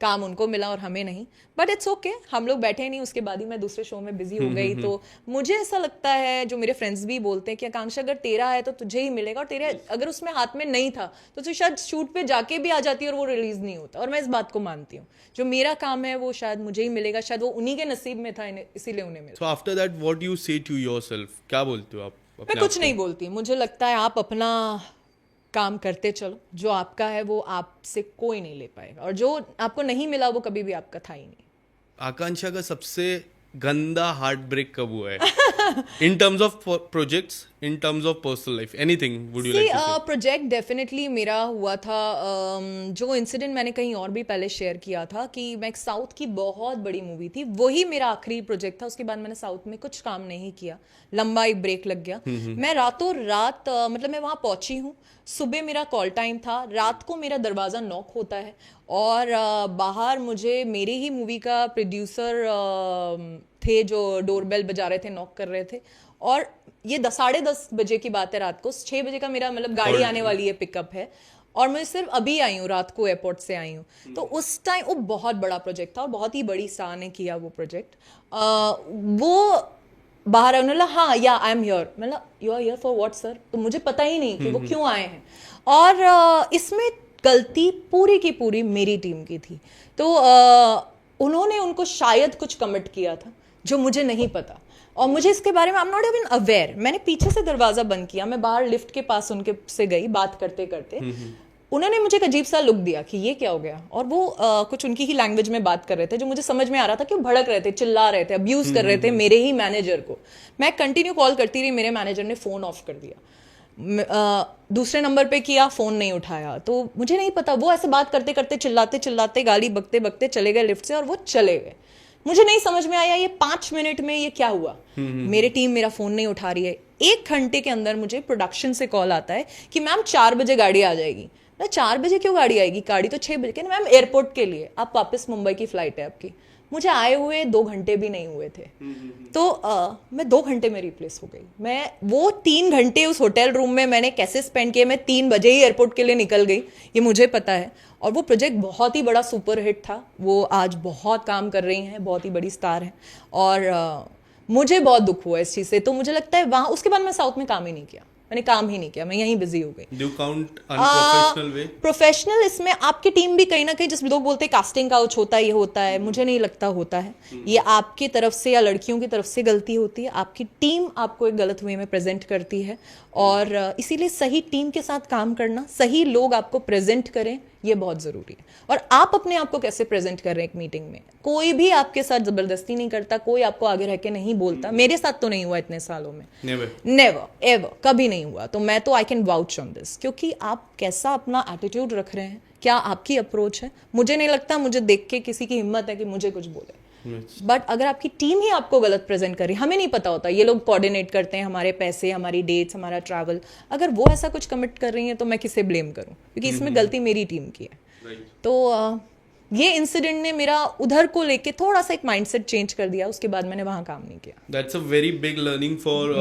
काम उनको मिला और हमें नहीं। बट इट्स ओके, हम लोग बैठे नहीं, उसके बाद ही मैं दूसरे शो में बिजी हो गई। तो मुझे ऐसा लगता है, जो मेरे फ्रेंड्स भी बोलते हैं कि आकांक्षा अगर तेरा है तो तुझे ही मिलेगा, और तेरे अगर उसमें हाथ में नहीं था तो तू शायद शूट पे जाके भी आ जाती और वो रिलीज नहीं होता। और मैं इस बात को मानती हूँ, जो मेरा काम है वो शायद मुझे ही मिलेगा, शायद वो उन्हीं के नसीब में था, इसीलिए उन्हें मिला। So after that what you से टू योरसेल्फ, क्या बोलते हो आप? मैं कुछ नहीं बोलती, मुझे लगता है आप अपना काम करते चलो, जो आपका है वो आपसे कोई नहीं ले पाएगा, और जो आपको नहीं मिला वो कभी भी आपका था ही नहीं। आकांक्षा का सबसे गंदा हार्ट ब्रेक कब हुआ है in terms of projects in terms of personal life? Anything would you see like to say? Project definitely मेरा हुआ था, जो इंसिडेंट मैंने कहीं और भी पहले शेयर किया था कि मैं एक साउथ की बहुत बड़ी मूवी थी, वही मेरा आखिरी प्रोजेक्ट था। उसके बाद मैंने साउथ में कुछ काम नहीं किया, लंबा एक ब्रेक लग गया। मैं रातों रात मतलब मैं वहाँ पहुंची हूँ, सुबह मेरा कॉल टाइम था, रात को मेरा दरवाज़ा नॉक होता है और बाहर मुझे मेरे ही मूवी का प्रोड्यूसर थे जो डोरबेल बजा रहे थे, नॉक कर रहे थे। और ये 10:30 बजे की बात है, रात को 6 बजे का मेरा मतलब गाड़ी आने वाली है, पिकअप है, और मैं सिर्फ अभी आई हूँ, रात को एयरपोर्ट से आई हूँ। तो उस टाइम वो बहुत बड़ा प्रोजेक्ट था और बहुत ही बड़ी स्टार ने किया वो प्रोजेक्ट। वो बाहर है, उन्होंने बोला हाँ या आई एम हियर। मतलब you are here for what sir? तो मुझे पता ही नहीं कि वो क्यों आए हैं। और इसमें गलती पूरी की पूरी मेरी टीम की थी। तो उन्होंने उनको शायद कुछ कमिट किया था जो मुझे नहीं पता, और मुझे इसके बारे में I am not even aware. मैंने पीछे से दरवाजा बंद किया, मैं बाहर लिफ्ट के पास उनके से गई, बात करते करते उन्होंने मुझे एक अजीब सा लुक दिया कि ये क्या हो गया। और वो कुछ उनकी ही लैंग्वेज में बात कर रहे थे जो मुझे समझ में आ रहा था कि वो भड़क रहे थे, चिल्ला रहे थे, अब्यूज कर रहे थे मेरे ही मैनेजर को। मैं कंटिन्यू कॉल करती रही, मेरे मैनेजर ने फ़ोन ऑफ कर दिया। दूसरे नंबर पे किया, फ़ोन नहीं उठाया। तो मुझे नहीं पता, वो ऐसे बात करते करते, चिल्लाते चिल्लाते, गाली बकते बकते चले गए लिफ्ट से, और वो चले गए। मुझे नहीं समझ में आया ये 5 मिनट में ये क्या हुआ। मेरी टीम मेरा फ़ोन नहीं उठा रही है। 1 घंटे के अंदर मुझे प्रोडक्शन से कॉल आता है कि मैम 4 बजे गाड़ी आ जाएगी। ना 4 बजे क्यों गाड़ी आएगी, गाड़ी तो 6 बजे के। मैम एयरपोर्ट के लिए, आप वापस मुंबई की फ्लाइट है आपकी। मुझे आए हुए 2 घंटे भी नहीं हुए थे। तो मैं 2 घंटे में रिप्लेस हो गई। मैं वो 3 घंटे उस होटल रूम में मैंने कैसे स्पेंड किए, मैं 3 बजे ही एयरपोर्ट के लिए निकल गई, ये मुझे पता है। और वो प्रोजेक्ट बहुत ही बड़ा सुपर हिट था। वो आज बहुत काम कर रही हैं, बहुत ही बड़ी स्टार हैं, और मुझे बहुत दुख हुआ इस चीज़ से। तो मुझे लगता है वहाँ उसके बाद मैं साउथ में काम ही नहीं किया, मैंने काम ही नहीं किया, मैं यहीं बिजी हो गई। Do you count unprofessional way? Professional इसमें आपकी टीम भी कहीं ना कहीं, जिसमें लोग बोलते हैं कास्टिंग काउच होता है, ये होता है, मुझे नहीं लगता होता है। ये आपकी तरफ से या लड़कियों की तरफ से गलती होती है। आपकी टीम आपको एक गलत वे में प्रेजेंट करती है, और इसीलिए सही टीम के साथ काम करना, सही लोग आपको प्रेजेंट करें, ये बहुत ज़रूरी है। और आप अपने आप को कैसे प्रेजेंट कर रहे हैं एक मीटिंग में, कोई भी आपके साथ ज़बरदस्ती नहीं करता, कोई आपको आगे रह के नहीं बोलता। मेरे साथ तो नहीं हुआ इतने सालों में, नेवर एवर, कभी नहीं हुआ। तो मैं तो I can vouch on this, क्योंकि आप कैसा अपना एटीट्यूड रख रहे हैं, क्या आपकी अप्रोच है। मुझे नहीं लगता मुझे देख के किसी की हिम्मत है कि मुझे कुछ बोले। बट अगर आपकी टीम ही आपको गलत प्रेजेंट कर रही, हमें नहीं पता होता, ये लोग कोऑर्डिनेट करते हैं हमारे पैसे, हमारी डेट्स, हमारा ट्रैवल, अगर वो ऐसा कुछ कमिट कर रही है तो मैं किसे ब्लेम करूं, क्योंकि इसमें गलती मेरी टीम की है। तो ये इंसिडेंट ने मेरा उधर को लेके थोड़ा सा एक माइंडसेट चेंज कर दिया, उसके बाद मैंने वहां काम नहीं किया। That's a very big learning for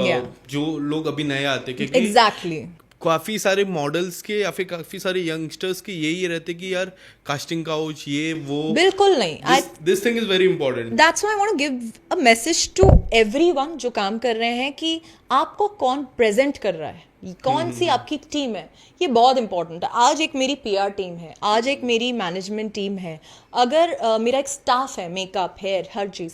जो लोग अभी नए आते, क्योंकि एग्जैक्टली काफी सारे मॉडल्स के या फिर काफी सारे यंगस्टर्स के यही रहते कि यार कास्टिंग काउच ये वो, बिल्कुल नहीं। This thing is very important. That's why I want to give a message to everyone जो काम कर रहे हैं कि आपको कौन प्रेजेंट कर रहा है, कौन सी आपकी टीम है, ये बहुत इंपॉर्टेंट है। आज एक मेरी पीआर टीम है, आज एक मेरी मैनेजमेंट टीम है, अगर मेरा एक स्टाफ है, मेकअप, हेयर, हर चीज़,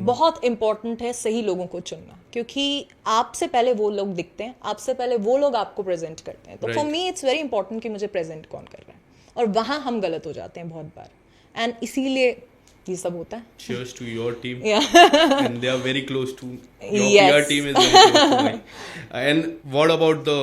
बहुत इंपॉर्टेंट है सही लोगों को चुनना, क्योंकि आपसे पहले वो लोग दिखते हैं, आपसे पहले वो लोग आपको प्रेजेंट करते हैं। तो for me it's very important कि मुझे प्रेजेंट कौन कर रहा है, और वहाँ हम गलत हो जाते हैं बहुत बार, एंड इसीलिए ये सब होता है। Cheers to your team. Yeah. And they are very close to your Yes. PR team is very close to mine. And what about the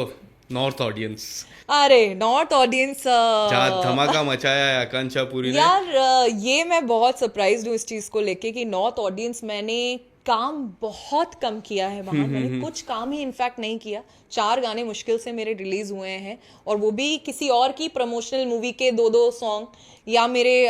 North audience? अरे नॉर्थ ऑडियंस, जहाँ धमाका मचाया है आकांक्षा पुरी ने। यार ये मैं बहुत सरप्राइज्ड हूँ इस चीज़ को लेके कि नॉर्थ ऑडियंस, मैंने काम बहुत कम किया है वहाँ, मैंने कुछ काम ही इनफैक्ट नहीं किया। 4 गाने मुश्किल से मेरे रिलीज हुए हैं, और वो भी किसी और की प्रमोशनल मूवी के 2-2 सॉन्ग, या मेरे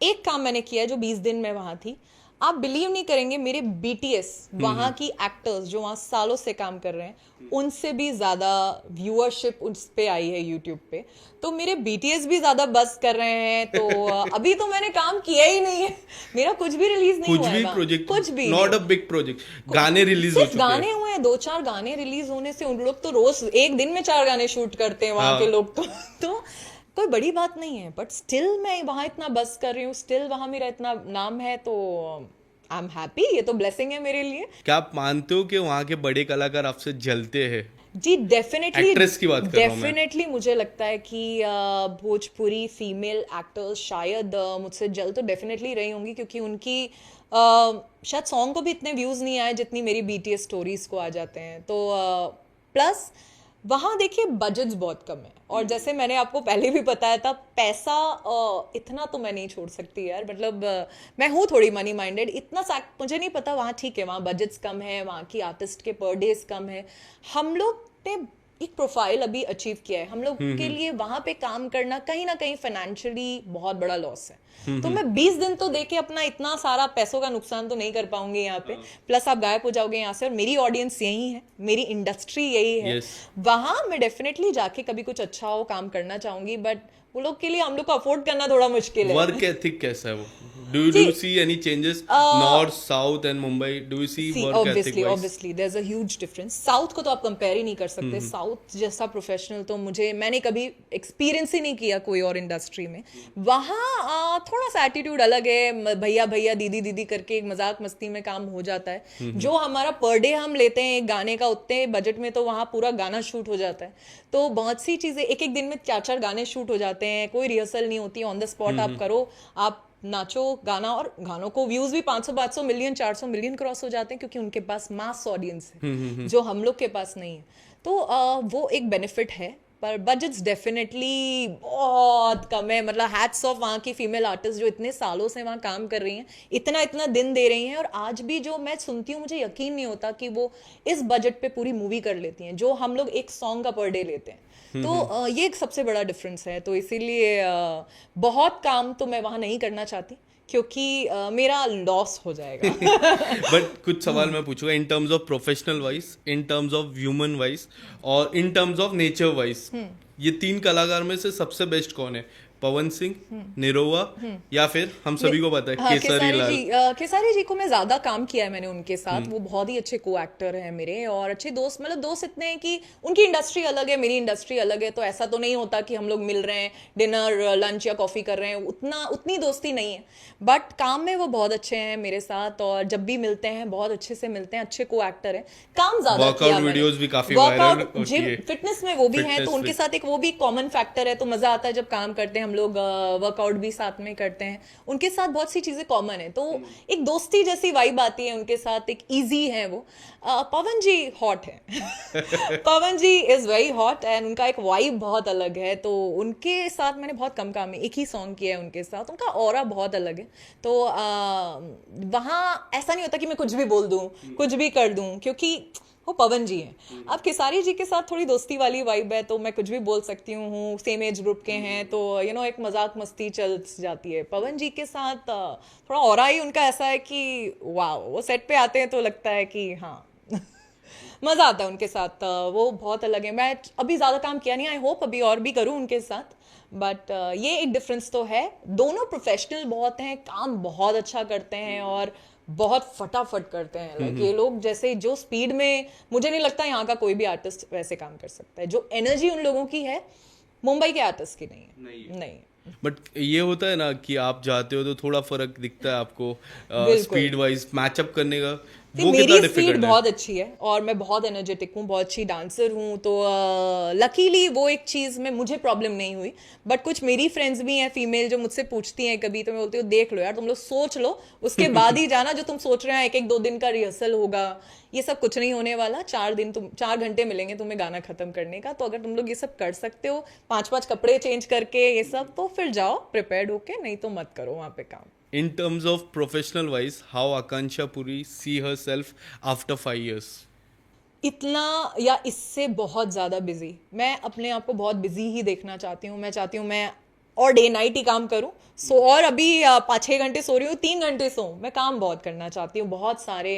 एक काम मैंने किया है जो 20 दिन में वहाँ थी। आप बिलीव नहीं करेंगे, मेरे BTS वहाँ की एक्टर्स जो वहाँ सालों से काम कर रहे हैं, उनसे भी ज़्यादा व्यूअरशिप उस पे आई है यूट्यूब पे। तो मेरे BTS भी ज़्यादा बस कर रहे हैं। तो अभी तो मैंने काम किया ही नहीं है, मेरा कुछ भी रिलीज नहीं हुआ है, कुछ भी प्रोजेक्ट, कुछ भी नॉट अ बिग प्रोजेक्ट, गाने रिलीज हो चुके हैं। गाने हुए हैं, 2-4 गाने रिलीज होने से उन लोग तो रोज एक दिन में 4 गाने शूट करते हैं वहाँ के लोग। तो कोई बड़ी बात नहीं है, बट स्टिल मैं वहाँ इतना बस कर रही हूँ, स्टिल वहाँ मेरा इतना नाम है, तो आई एम हैप्पी, ये तो ब्लेसिंग है मेरे लिए। क्या आप मानते हो कि वहाँ के बड़े कलाकार आपसे जलते हैं? जी डेफिनेटली, एक्ट्रेस की बात कर रहा हूं मैं। डेफिनेटली मुझे लगता है कि भोजपुरी फीमेल एक्टर्स शायद मुझसे जल तो डेफिनेटली रही होंगी, क्योंकि उनकी शायद सॉन्ग को भी इतने व्यूज़ नहीं आए जितनी मेरी BTS स्टोरीज को आ जाते हैं। तो प्लस वहाँ देखिए बजट्स बहुत कम है, और जैसे मैंने आपको पहले भी बताया था, पैसा इतना तो मैं नहीं छोड़ सकती यार, मतलब मैं हूँ थोड़ी मनी माइंडेड, इतना मुझे नहीं पता वहाँ, ठीक है वहाँ बजट्स कम है, वहाँ की आर्टिस्ट के पर डेज कम है, हम लोग ने एक प्रोफाइल अभी अचीव किया है, हम लोग के लिए वहाँ पे काम करना कहीं ना कहीं फाइनेंशियली बहुत बड़ा लॉस है। तो मैं 20 दिन तो देके अपना इतना सारा पैसों का नुकसान तो नहीं कर पाऊंगी यहाँ पे, प्लस आप गायब हो जाओगे यहाँ से, और मेरी ऑडियंस यही है, मेरी इंडस्ट्री यही है। वहाँ मैं डेफिनेटली जाके कभी कुछ अच्छा हो काम करना चाहूंगी, बट वो लोग के लिए हम लोग को अफोर्ड करना थोड़ा मुश्किल है। वर्क एथिक कैसा है वो? Do you see any changes north south and Mumbai? Do you see work ethic wise? Obviously there is a huge difference. South को तो आप कंपेयर ही नहीं कर सकते, साउथ जैसा प्रोफेशनल तो मैंने कभी एक्सपीरियंस ही नहीं किया कोई और इंडस्ट्री में। वहाँ थोड़ा सा एटीट्यूड अलग है, भैया भैया दीदी दीदी करके एक मजाक मस्ती में काम हो जाता है। जो हमारा पर डे हम लेते हैं एक गाने का, उतने बजट में तो वहाँ पूरा गाना शूट हो जाता है। तो बहुत सी चीजें एक एक दिन में 4-4 गाने शूट हो जाते हैं, कोई रिहर्सल नहीं होती, ऑन द स्पॉट आप करो, आप नाचो गाना, और गानों को व्यूज भी 500-500 मिलियन 400 मिलियन क्रॉस हो जाते हैं, क्योंकि उनके पास मास ऑडियंस है जो हम लोग के पास नहीं है। तो वो एक बेनिफिट है, पर बजट्स डेफिनेटली बहुत कम है। मतलब हैट्स ऑफ वहाँ की फीमेल आर्टिस्ट जो इतने सालों से वहाँ काम कर रही हैं, इतना इतना दिन दे रही हैं, और आज भी जो मैं सुनती हूँ मुझे यकीन नहीं होता कि वो इस बजट पे पूरी मूवी कर लेती हैं जो हम लोग एक सॉन्ग का पर डे लेते हैं। तो ये एक सबसे बड़ा डिफरेंस है। तो इसीलिए बहुत काम तो मैं वहाँ नहीं करना चाहती, क्योंकि मेरा लॉस हो जाएगा। बट कुछ सवाल मैं पूछूंगा in terms of professional wise, in terms of human wise, और in terms of nature wise, ये 3 कलाकार में से सबसे बेस्ट कौन है? पवन सिंह, निरोवा, या फिर हम सभी को पता है केसरी लाल? केसरी जी को मैं ज्यादा काम किया है मैंने उनके साथ, वो बहुत ही अच्छे को एक्टर हैं मेरे, और अच्छे दोस्त, मतलब दोस्त इतने हैं कि उनकी इंडस्ट्री अलग है, मेरी इंडस्ट्री अलग है, तो ऐसा तो नहीं होता कि हम लोग मिल रहे हैं डिनर लंच या कॉफी कर रहे हैं, उतनी दोस्ती नहीं है, बट काम में वो बहुत अच्छे हैं मेरे साथ, और जब भी मिलते हैं बहुत अच्छे से मिलते हैं, अच्छे को एक्टर है। काम ज्यादा किया, वीडियोस भी काफी वायरल होती है, फिटनेस में वो भी हैं, तो उनके साथ एक वो भी कॉमन फैक्टर है, तो मजा आता है जब काम करते हैं, हम लोग वर्कआउट भी साथ में करते हैं, उनके साथ बहुत सी चीजें कॉमन है, तो एक दोस्ती जैसी वाइब आती है उनके साथ, एक इजी है वो। पवन जी हॉट है। पवन जी इज वेरी हॉट, एंड उनका एक वाइब बहुत अलग है, तो उनके साथ मैंने बहुत कम काम है, एक ही सॉन्ग किया है उनके साथ, उनका ऑरा बहुत अलग है। तो वहाँ ऐसा नहीं होता कि मैं कुछ भी बोल दूं, कुछ भी कर दूं, क्योंकि वो पवन जी हैं। अब खेसारी जी के साथ थोड़ी दोस्ती वाली वाइब है, तो मैं कुछ भी बोल सकती हूँ, सेम एज ग्रुप के हैं, तो एक मजाक मस्ती चल जाती है। पवन जी के साथ थोड़ा ऑरा ही उनका ऐसा है कि वाह, वो सेट पे आते हैं तो लगता है कि हाँ मजा आता है उनके साथ, वो बहुत अलग है। मैं अभी ज्यादा काम किया नहीं, आई होप अभी और भी करूँ उनके साथ, बट ये एक डिफरेंस तो है। दोनों प्रोफेशनल बहुत हैं, काम बहुत अच्छा करते हैं और बहुत फटाफट करते हैं। लाइक ये लोग जैसे जो स्पीड में, मुझे नहीं लगता यहाँ का कोई भी आर्टिस्ट वैसे काम कर सकता है। जो एनर्जी उन लोगों की है, मुंबई के आर्टिस्ट की नहीं। बट ये होता है ना कि आप जाते हो तो थोड़ा फर्क दिखता है आपको स्पीड वाइज मैचअप करने का। वो मेरी स्पीड बहुत अच्छी है और मैं बहुत एनर्जेटिक हूँ, बहुत अच्छी डांसर हूँ, तो लकीली वो एक चीज़ में मुझे प्रॉब्लम नहीं हुई। बट कुछ मेरी फ्रेंड्स भी हैं फीमेल जो मुझसे पूछती हैं कभी, तो मैं बोलती हूँ देख लो यार, तुम लोग सोच लो, उसके बाद ही जाना। जो तुम सोच रहे हैं 1-1 2 दिन का रिहर्सल होगा, ये सब कुछ नहीं होने वाला। 4 घंटे मिलेंगे तुम्हें गाना खत्म करने का। तो अगर तुम लोग ये सब कर सकते हो, 5-5 कपड़े चेंज करके ये सब, तो फिर जाओ प्रिपेयर्ड होके, नहीं तो मत करो वहाँ पे काम। In terms of professional wise, how Akansha Puri see herself after 5 years? इतना या इससे बहुत ज़्यादा बिजी। मैं अपने आप को बहुत बिजी ही देखना चाहती हूँ। मैं चाहती हूँ मैं और डे नाइट ही काम करूँ। और अभी 5-6 घंटे सो रही हूँ, 3 घंटे सो। मैं काम बहुत करना चाहती हूँ। बहुत सारे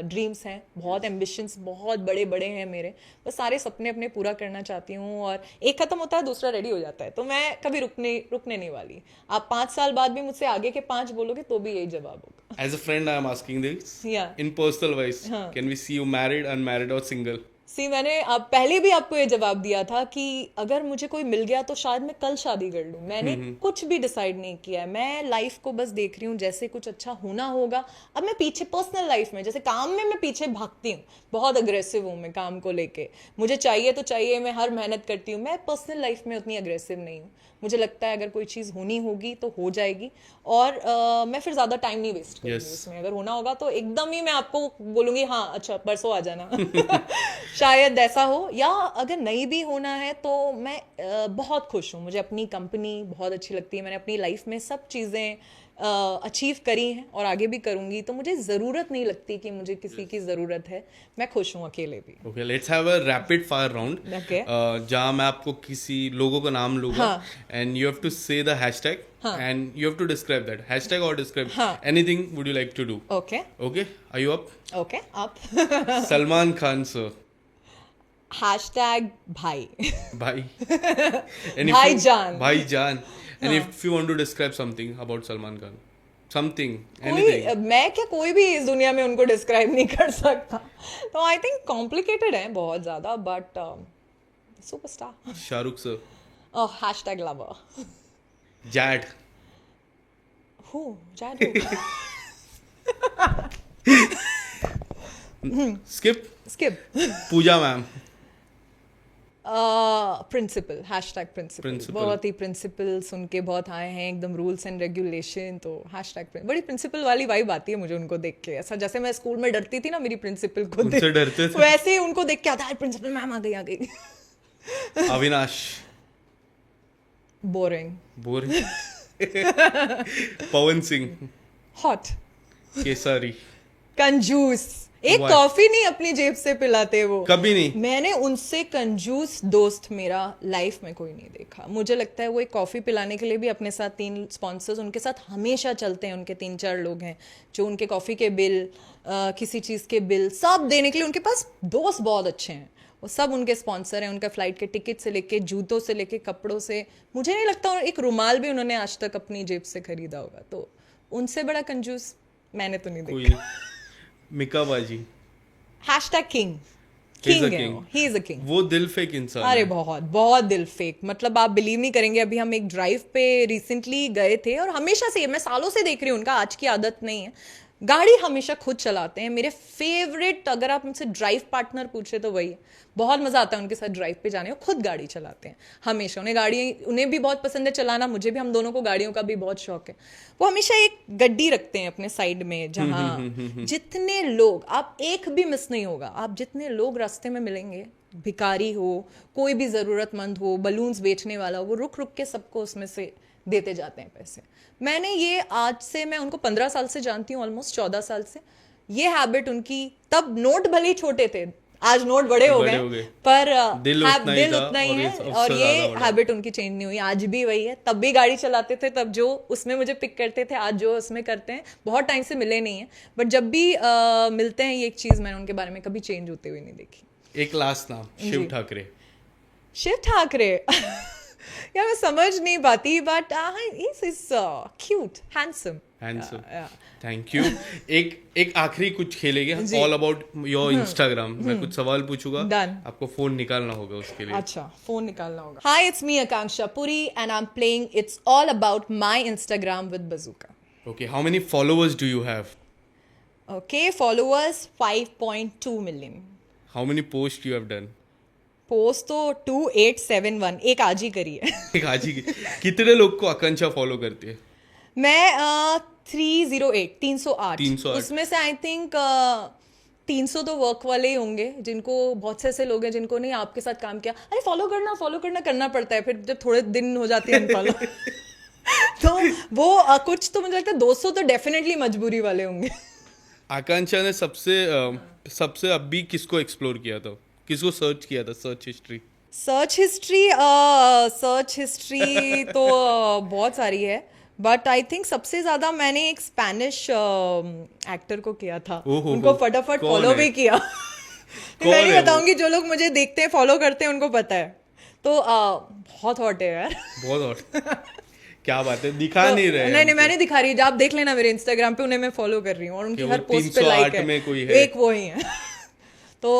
ड्रीम्स हैं, बहुत एम्बिशंस बहुत बड़े बड़े हैं मेरे। बस सारे सपने अपने पूरा करना चाहती हूँ, और एक खत्म होता है दूसरा रेडी हो जाता है। तो मैं कभी रुकने नहीं वाली। आप 5 साल बाद भी मुझसे आगे के 5 बोलोगे तो भी यही जवाब होगा। As a friend, I am asking this. Yeah. In personal wise, can we see you married, unmarried, or single? मैंने पहले भी आपको ये जवाब दिया था कि अगर मुझे कोई मिल गया तो शायद मैं कल शादी कर लूँ। मैंने कुछ भी डिसाइड नहीं किया है। मैं लाइफ को बस देख रही हूँ, जैसे कुछ अच्छा होना होगा। अब मैं पीछे पर्सनल लाइफ में, जैसे काम में मैं पीछे भागती हूँ, बहुत अग्रेसिव हूँ मैं काम को लेके। मुझे चाहिए तो चाहिए, मैं हर मेहनत करती हूँ। मैं पर्सनल लाइफ में उतनी अग्रेसिव नहीं हूँ। मुझे लगता है अगर कोई चीज़ होनी होगी तो हो जाएगी, और मैं फिर ज़्यादा टाइम नहीं वेस्ट करूँगी उसमें। अगर होना होगा तो एकदम ही मैं आपको बोलूँगी हाँ अच्छा परसों आ जाना। शायद ऐसा हो, या अगर नहीं भी होना है तो मैं बहुत खुश हूँ। मुझे अपनी कंपनी बहुत अच्छी लगती है, मैंने अपनी लाइफ में सब चीज़ें अचीव करी हैं और आगे भी करूँगी, तो मुझे ज़रूरत नहीं लगती कि मुझे किसी की ज़रूरत है। मैं खुश हूँ अकेले भी। Okay, let's have a rapid fire round, Okay. जहाँ मैं आपको किसी लोगों का नाम लूंगा हाँ. And you have to say the hashtag हाँ. And you have to describe that hashtag और डिस्क्राइब हाँ. Anything would you like to do. Okay okay, are you up? Okay आप सलमान खान सर। हैशटैग भाई भाई And if भाईजान. भाईजान and if you want to describe something about Salman Khan, something, कोई anything. मैं क्या कोई भी इस दुनिया में उनको डिस्क्राइब नहीं कर सकता, तो आई थिंक कॉम्प्लिकेटेड है बहुत ज़्यादा, but superstar. Shahrukh sir. Hashtag lover. Z. Who Jadoo. Skip. Skip. Pooja ma'am. Principal, hashtag principal. Principal. बहुत ही प्रिंसिपल सुन के बहुत आए हैं, एकदम रूल्स एंड रेगुलेशन, तो हैशटैग बड़ी प्रिंसिपल वाली वाइब आती है मुझे उनको देख के। ऐसा जैसे मैं स्कूल में डरती थी ना मेरी प्रिंसिपल को उनसे डरते थे? वैसे ही उनको देख के आता है प्रिंसिपल मैम आ गई आ गई। Avinash. Boring. Boring. Pawan Singh. Hot. Kesari. कंजूस। एक Why? कॉफी नहीं अपनी जेब से पिलाते वो, कभी नहीं। मैंने उनसे कंजूस दोस्त मेरा लाइफ में कोई नहीं देखा। मुझे लगता है वो एक कॉफ़ी पिलाने के लिए भी अपने साथ 3 स्पॉन्सर्स उनके साथ हमेशा चलते हैं। उनके 3-4 लोग हैं जो उनके कॉफ़ी के बिल, किसी चीज़ के बिल सब देने के लिए, उनके पास दोस्त बहुत अच्छे हैं, वो सब उनके स्पॉन्सर हैं। उनका फ्लाइट के टिकट से लेके, जूतों से लेके, कपड़ों से, मुझे नहीं लगता एक रुमाल भी उन्होंने आज तक अपनी जेब से खरीदा होगा। तो उनसे बड़ा कंजूस मैंने तो नहीं कोई देखा। नहीं। मिका बाजी। Hashtag king. He's a king है king. वो, ही इज अ किंग। वो दिल फेक इंसान अरे है। बहुत बहुत दिल फेक, मतलब आप बिलीव नहीं करेंगे, अभी हम एक ड्राइव पे रिसेंटली गए थे और हमेशा से, मैं सालों से देख रही हूँ, उनका आज की आदत नहीं है, गाड़ी हमेशा खुद चलाते हैं। मेरे फेवरेट, अगर आप उनसे ड्राइव पार्टनर पूछे तो वही है। बहुत मजा आता है उनके साथ ड्राइव पे जाने में। खुद गाड़ी चलाते हैं हमेशा, उन्हें भी बहुत पसंद है चलाना, मुझे भी, हम दोनों को गाड़ियों का भी बहुत शौक है। वो हमेशा एक गड्डी रखते हैं अपने साइड में, जहाँ जितने लोग, आप एक भी मिस नहीं होगा, आप जितने लोग रास्ते में मिलेंगे, भिखारी हो, कोई भी ज़रूरतमंद हो, बलून्स बेचने वाला हो, वो रुक रुक के सबको उसमें से देते जाते हैं पैसे। मैंने ये आज से, मैं उनको 15 साल से जानती हूँ, ऑलमोस्ट 14 साल से। ये हैबिट उनकी, तब नोट भले ही छोटे थे, आज नोट बड़े हो गए, पर दिल उतना ही है, था और ये हैबिट उनकी चेंज नहीं हुई, आज भी वही है। तब भी गाड़ी चलाते थे, तब जो उसमें मुझे पिक करते थे, आज जो उसमें करते हैं। बहुत टाइम से मिले नहीं है, बट जब भी मिलते हैं, ये एक चीज़ मैंने उनके बारे में कभी चेंज होते हुए नहीं देखी। एक लास्ट नाम, शिव ठाकरे। शिव ठाकरे। यार मैं समझ नहीं पाती, but is cute, handsome. Thank you. एक आखिरी कुछ खेलेंगे, ऑल अबाउट योर इंस्टाग्राम। मैं कुछ सवाल पूछूंगा, Done. आपको फोन निकालना होगा उसके लिए। अच्छा, फोन निकालना होगा। Hi, it's me Akanksha Puri and I am playing it's all about my Instagram with Bazooka. Okay, how many followers do you have? Okay, followers 5.2 million. How many post you have done? Post तो 2871, एक आज ही करी है। एक आज ही कितने लोग को आकांक्षा फॉलो करती है? मैं 308, 308। 308। उसमें से आई थिंक 300 तो वर्क वाले ही होंगे, जिनको, बहुत से ऐसे लोग हैं जिनको नहीं आपके साथ काम किया, अरे फॉलो करना करना पड़ता है, फिर जब थोड़े दिन हो जाते हैं अनफॉलो। तो वो कुछ तो मुझे लगता है 200 तो डेफिनेटली मजबूरी वाले होंगे। आकांक्षा ने सबसे अभी किसको एक्सप्लोर किया था, किसको सर्च किया था? सर्च हिस्ट्री तो बहुत सारी है, बट आई थिंक सबसे ज्यादा मैंने एक स्पेनिश एक्टर को किया था। उनको फटाफट फॉलो भी किया। मैं नहीं बताऊंगी, जो लोग मुझे देखते हैं, फॉलो करते हैं, उनको पता है। तो बहुत हॉट है यार। बहुत हॉट। क्या बात है, दिखा नहीं रहे? नहीं, मैं नहीं दिखा रही, आप देख लेना मेरे इंस्टाग्राम पे, उन्हें मैं फॉलो कर रही हूँ और उनकी हर पोस्ट पे लाइक है। में कोई है? एक वो ही है। तो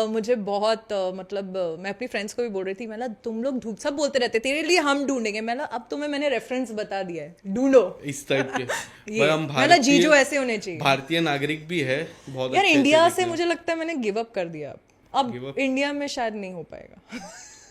मुझे बहुत मतलब मैं अपनी फ्रेंड्स को भी बोल रही थी, मतलब तुम लोग सब बोलते रहते तेरे लिए हम ढूंढेंगे, मतलब अब तुम्हें मैंने रेफरेंस बता दिया है, ढूंढो इस टाइप के। मतलब जीजो ऐसे होने चाहिए। भारतीय नागरिक भी है बहुत यार, इंडिया से मुझे लगता है मैंने गिव अप कर दिया। अब इंडिया में शायद नहीं हो पाएगा।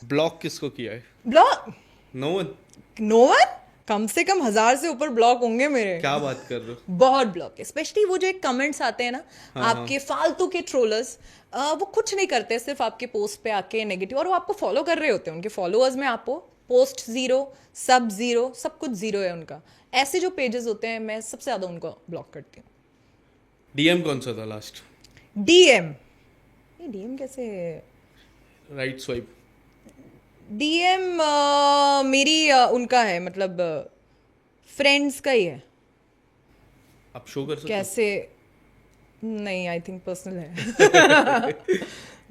ब्लॉक किसको किया है? Block no one. कम से कम 1000 से ऊपर ब्लॉक होंगे मेरे। क्या बात कर रहे हो? बहुत ब्लॉक है, स्पेशली वो जो एक कमेंट्स आते हैं ना आपके फालतू के ट्रोलर्स, वो कुछ नहीं करते, सिर्फ आपके पोस्ट पे आके नेगेटिव, और वो आपको फॉलो कर रहे होते हैं, उनके फॉलोअर्स में आपको पोस्ट जीरो, सब कुछ जीरो है उनका। ऐसे जो पेजेस होते हैं मैं सबसे ज्यादा उनको ब्लॉक करती हूँ। डीएम कौन सा था लास्ट? डीएम डीएम कैसे? Right swipe? डीएम मेरी उनका है, मतलब फ्रेंड्स का ही है। आप शो कर सकते हो? कैसे? नहीं, आई थिंक पर्सनल है।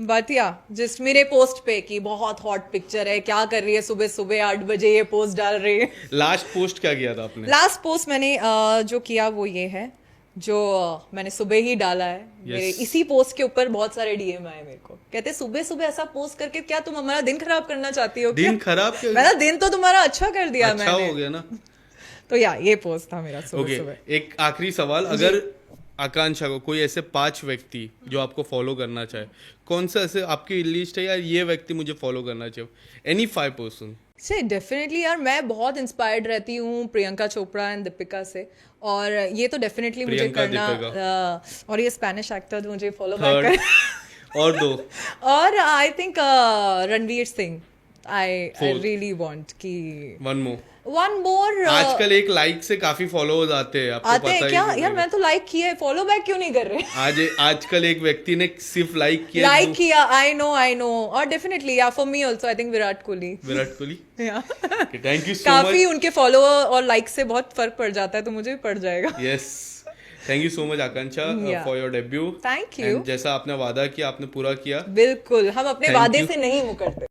बट या जस्ट मेरे पोस्ट पे कि बहुत हॉट पिक्चर है, क्या कर रही है सुबह सुबह 8 बजे ये पोस्ट डाल रही है। लास्ट पोस्ट क्या किया था आपने? लास्ट पोस्ट मैंने जो किया वो ये है, जो मैंने सुबह ही डाला है। मेरे इसी पोस्ट के ऊपर बहुत सारे डीएम आए मेरे को, कहते सुबह सुबह ऐसा पोस्ट करके क्या तुम हमारा दिन खराब करना चाहती हो? दिन खराब क्यों? मैंने दिन तो तुम्हारा अच्छा कर दिया। अच्छा मैंने हो गया ना। तो या ये पोस्ट था मेरा सुबह ओके, सुबह। एक आखिरी सवाल, अगर आकांक्षा को कोई ऐसे 5 व्यक्ति जो आपको फॉलो करना चाहे, कौन सा ऐसे आपकी लिस्ट है यार ये व्यक्ति मुझे फॉलो करना चाहिए? एनी 5 पर्सन से डेफिनेटली यार, मैं बहुत इंस्पायर्ड रहती हूँ प्रियंका चोपड़ा एंड दीपिका से, और ये तो डेफिनेटली मुझे प्रियंका, करना, और ये स्पेनिश एक्टर मुझे फॉलो बैक कर। और 2 और I think Ranveer Singh, I really want कि 1 मोर। आजकल एक लाइक से काफी फॉलोअर्स आते हैं, आपको आते पता हैं ही क्या नहीं यार? होगा। मैं तो लाइक किया है, फॉलो बैक क्यों नहीं कर रहे? आजकल एक व्यक्ति ने सिर्फ लाइक किया। लाइक किया, आई नो, और डेफिनेटली या for me also I think Virat Kohli. Virat Kohli. या थैंक यू सो काफी मच। उनके फॉलोअर और लाइक से बहुत फर्क पड़ जाता है, तो मुझे भी पड़ जाएगा। Yes, thank you so much Akanksha Yeah. For your debut. Thank you. जैसा आपने वादा किया आपने पूरा किया। बिल्कुल, हम अपने Thank वादे you. से नहीं मुकरते।